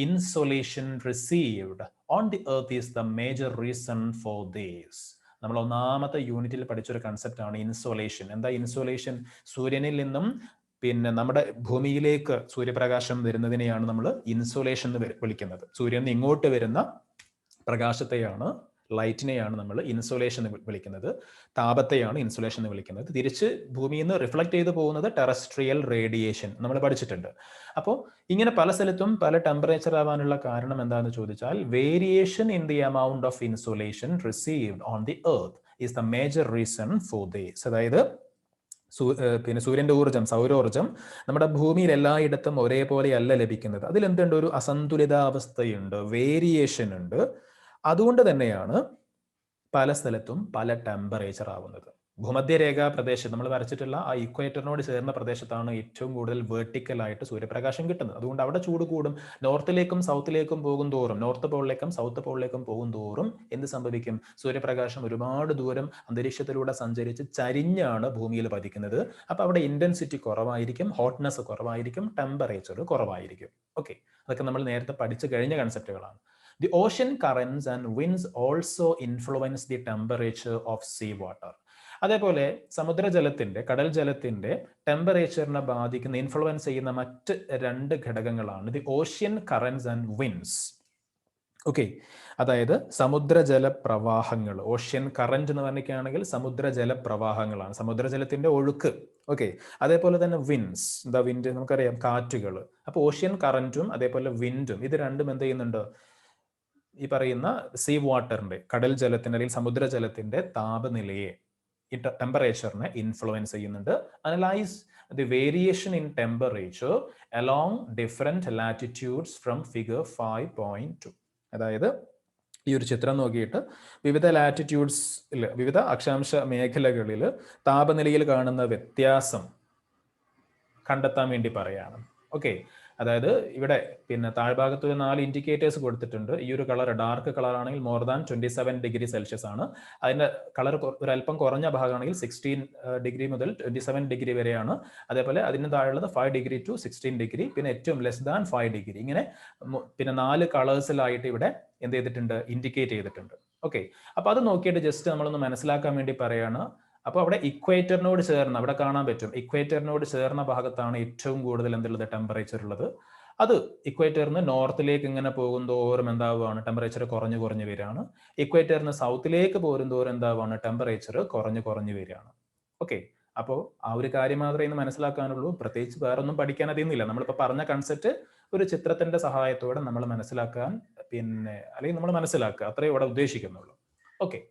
insolation received on the earth is the major reason for this. നമ്മൾ ഒന്നാമത്തെ യൂണിറ്റിൽ പഠിച്ചൊരു കൺസെപ്റ്റ് ആണ് ഇൻസോലേഷൻ. എന്താ ഇൻസോലേഷൻ? സൂര്യനിൽ നിന്നും പിന്നെ നമ്മുടെ ഭൂമിയിലേക്ക് സൂര്യപ്രകാശം വരുന്നതിനെയാണ് നമ്മൾ ഇൻസോലേഷൻ എന്ന് വിളിക്കുന്നത്. സൂര്യനിൽ നിന്ന് ഇങ്ങോട്ട് വരുന്ന പ്രകാശത്തെയാണ്, ലൈറ്റിനെയാണ് നമ്മൾ ഇൻസോലേഷൻ എന്ന് വിളിക്കുന്നത്. താപത്തെയാണ് ഇൻസോലേഷൻ എന്ന് വിളിക്കുന്നത്. തിരിച്ച് ഭൂമിയിൽ നിന്ന് റിഫ്ലക്ട് ചെയ്ത് പോകുന്നത് ടെറസ്ട്രിയൽ റേഡിയേഷൻ നമ്മൾ പഠിച്ചിട്ടുണ്ട്. അപ്പോൾ ഇങ്ങനെ പല സ്ഥലത്തും പല ടെമ്പറേച്ചർ ആവാനുള്ള കാരണം എന്താണെന്ന് ചോദിച്ചാൽ, variation in the amount of insolation received on the earth is the major reason for this. അതായത് പിന്നെ സൂര്യന്റെ ഊർജ്ജം, സൗരോർജ്ജം നമ്മുടെ ഭൂമിയിൽ എല്ലായിടത്തും ഒരേപോലെ അല്ല ലഭിക്കുന്നത്. അതിലെന്തുണ്ട്? ഒരു അസന്തുലിതാവസ്ഥയുണ്ട്, വേരിയേഷൻ ഉണ്ട്. അതുകൊണ്ട് തന്നെയാണ് പല സ്ഥലത്തും പല ടെമ്പറേച്ചർ ആവുന്നത്. ഭൂമധ്യരേഖാ പ്രദേശം നമ്മൾ വരച്ചിട്ടുള്ള ആ ഇക്വേറ്ററിനോട് ചേർന്ന പ്രദേശത്താണ് ഏറ്റവും കൂടുതൽ വെർട്ടിക്കലായിട്ട് സൂര്യപ്രകാശം കിട്ടുന്നത്. അതുകൊണ്ട് അവിടെ ചൂട് കൂടും. നോർത്തിലേക്കും സൗത്തിലേക്കും പോകും തോറും, നോർത്ത് പോളിലേക്കും സൗത്ത് പോളിലേക്കും പോകും തോറും എന്ത് സംഭവിക്കും? സൂര്യപ്രകാശം ഒരുപാട് ദൂരം അന്തരീക്ഷത്തിലൂടെ സഞ്ചരിച്ച് ചരിഞ്ഞാണ് ഭൂമിയിൽ പതിക്കുന്നത്. അപ്പൊ അവിടെ ഇന്റൻസിറ്റി കുറവായിരിക്കും, ഹോട്ട്നെസ് കുറവായിരിക്കും, ടെമ്പറേച്ചർ കുറവായിരിക്കും. ഓക്കെ, അതൊക്കെ നമ്മൾ നേരത്തെ പഠിച്ചു കഴിഞ്ഞ കൺസെപ്റ്റുകളാണ്. The ocean currents and winds also influence the temperature of sea water. അതേപോലെ സമുദ്രജലത്തിന്റെ കടൽ ജലത്തിന്റെ ടെമ്പറേച്ചറിനെ ബാധിക്കുന്ന ഇൻഫ്ലുവൻസ് ചെയ്യുന്ന മറ്റ് 2 ഘടകങ്ങളാണ് the ocean currents and winds. Okay, അതായത് സമുദ്രജല പ്രവാഹങ്ങൾ. ഓഷ്യൻ കറന്റ് എന്ന് പറഞ്ഞിരിക്കുകയാണെങ്കിൽ സമുദ്രജല പ്രവാഹങ്ങളാണ്, സമുദ്രജലത്തിന്റെ ഒഴുക്ക്. ഓക്കെ, അതേപോലെ തന്നെ വിൻഡ്സ്, എന്താ വിൻഡ് നമുക്കറിയാം, കാറ്റുകൾ. അപ്പോൾ ഓഷ്യൻ കറന്റും അതേപോലെ വിൻഡും ഇത് രണ്ടും എന്ത് ചെയ്യുന്നുണ്ട്, ഈ പറയുന്ന സീ വാട്ടറിന്റെ കടൽ ജലത്തിന്റെ അല്ലെങ്കിൽ സമുദ്രജലത്തിന്റെ താപനിലയെ, ടെമ്പറേച്ചറിനെ ഇൻഫ്ലുവൻസ് ചെയ്യുന്നുണ്ട്. Analyse the variation in temperature along different latitudes from figure 5.2. അതായത് ഈ ഒരു ചിത്രം നോക്കിയിട്ട് വിവിധ ലാറ്റിറ്റ്യൂഡ്സിൽ, വിവിധ അക്ഷാംശ മേഖലകളിൽ താപനിലയിൽ കാണുന്ന വ്യത്യാസം കണ്ടെത്താൻ വേണ്ടി പറയാണ്. ഓക്കെ, അതായത് ഇവിടെ പിന്നെ താഴ്ഭാഗത്ത് ഒരു 4 ഇൻഡിക്കേറ്റേഴ്സ് കൊടുത്തിട്ടുണ്ട്. ഈ ഒരു കളർ ഡാർക്ക് കളർ ആണെങ്കിൽ മോർ ദാൻ 27 ഡിഗ്രി സെൽഷ്യസ് ആണ്. അതിന്റെ കളർ ഒരു അല്പം കുറഞ്ഞ ഭാഗമാണെങ്കിൽ 16 ഡിഗ്രി മുതൽ 27 ഡിഗ്രി വരെയാണ്. അതേപോലെ അതിന് താഴെയുള്ളത് 5 ഡിഗ്രി ടു 16 ഡിഗ്രി, പിന്നെ ഏറ്റവും ലെസ് ദാൻ 5 ഡിഗ്രി. ഇങ്ങനെ പിന്നെ 4 കളേഴ്സിലായിട്ട് ഇവിടെ എന്ത് ചെയ്തിട്ടുണ്ട്, ഇൻഡിക്കേറ്റ് ചെയ്തിട്ടുണ്ട്. ഓക്കെ, അപ്പൊ അത് നോക്കിയിട്ട് ജസ്റ്റ് നമ്മളൊന്ന് മനസ്സിലാക്കാൻ വേണ്ടി പറയാണ്. അപ്പോൾ അവിടെ ഇക്വേറ്ററിനോട് ചേർന്ന്, അവിടെ കാണാൻ പറ്റും, ഇക്വേറ്ററിനോട് ചേർന്ന ഭാഗത്താണ് ഏറ്റവും കൂടുതൽ എന്തുള്ളത്, ടെമ്പറേച്ചർ ഉള്ളത്. അത് ഇക്വേറ്ററിന് നോർത്തിലേക്ക് ഇങ്ങനെ പോകും തോറും എന്താവുകയാണ്, ടെമ്പറേച്ചർ കുറഞ്ഞു കുറഞ്ഞു വരികയാണ്. ഇക്വേറ്ററിന് സൗത്തിലേക്ക് പോരും തോറും എന്താവുകയാണ്, ടെമ്പറേച്ചർ കുറഞ്ഞു കുറഞ്ഞു വരികയാണ്. ഓക്കെ, അപ്പോൾ ആ ഒരു കാര്യം മാത്രമേ ഇന്ന് മനസ്സിലാക്കാനുള്ളൂ. പ്രത്യേകിച്ച് വേറെ ഒന്നും പഠിക്കാൻ അതിന്നില്ല. നമ്മളിപ്പോൾ പറഞ്ഞ കൺസെപ്റ്റ് ഒരു ചിത്രത്തിന്റെ സഹായത്തോടെ നമ്മൾ മനസ്സിലാക്കാൻ, പിന്നെ അല്ലെങ്കിൽ നമ്മൾ മനസ്സിലാക്കുക, അത്രേ ഇവിടെ ഉദ്ദേശിക്കുന്നുള്ളൂ. ഓക്കെ,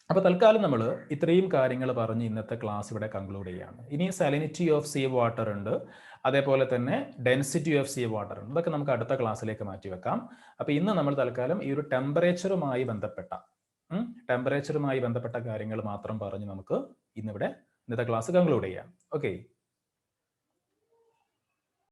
അപ്പോൾ തൽക്കാലം നമ്മൾ ഇത്രയും കാര്യങ്ങൾ പറഞ്ഞ് ഇന്നത്തെ ക്ലാസ് ഇവിടെ കൺക്ലൂഡ് ചെയ്യാണ്. ഇനി സാലിനിറ്റി ഓഫ് സീ വാട്ടർ ഉണ്ട്, അതേപോലെ തന്നെ ഡെൻസിറ്റി ഓഫ് സീ വാട്ടർ ഉണ്ട്. ഇതൊക്കെ നമുക്ക് അടുത്ത ക്ലാസ്സിലേക്ക് മാറ്റി വെക്കാം. അപ്പോൾ ഇന്ന് നമ്മൾ തൽക്കാലം ഈ ഒരു ടെമ്പറേച്ചറുമായി ബന്ധപ്പെട്ട കാര്യങ്ങൾ മാത്രം പറഞ്ഞ് നമുക്ക് ഇന്നിവിടെ ഇന്നത്തെ ക്ലാസ് കൺക്ലൂഡ് ചെയ്യാം. ഓക്കെ.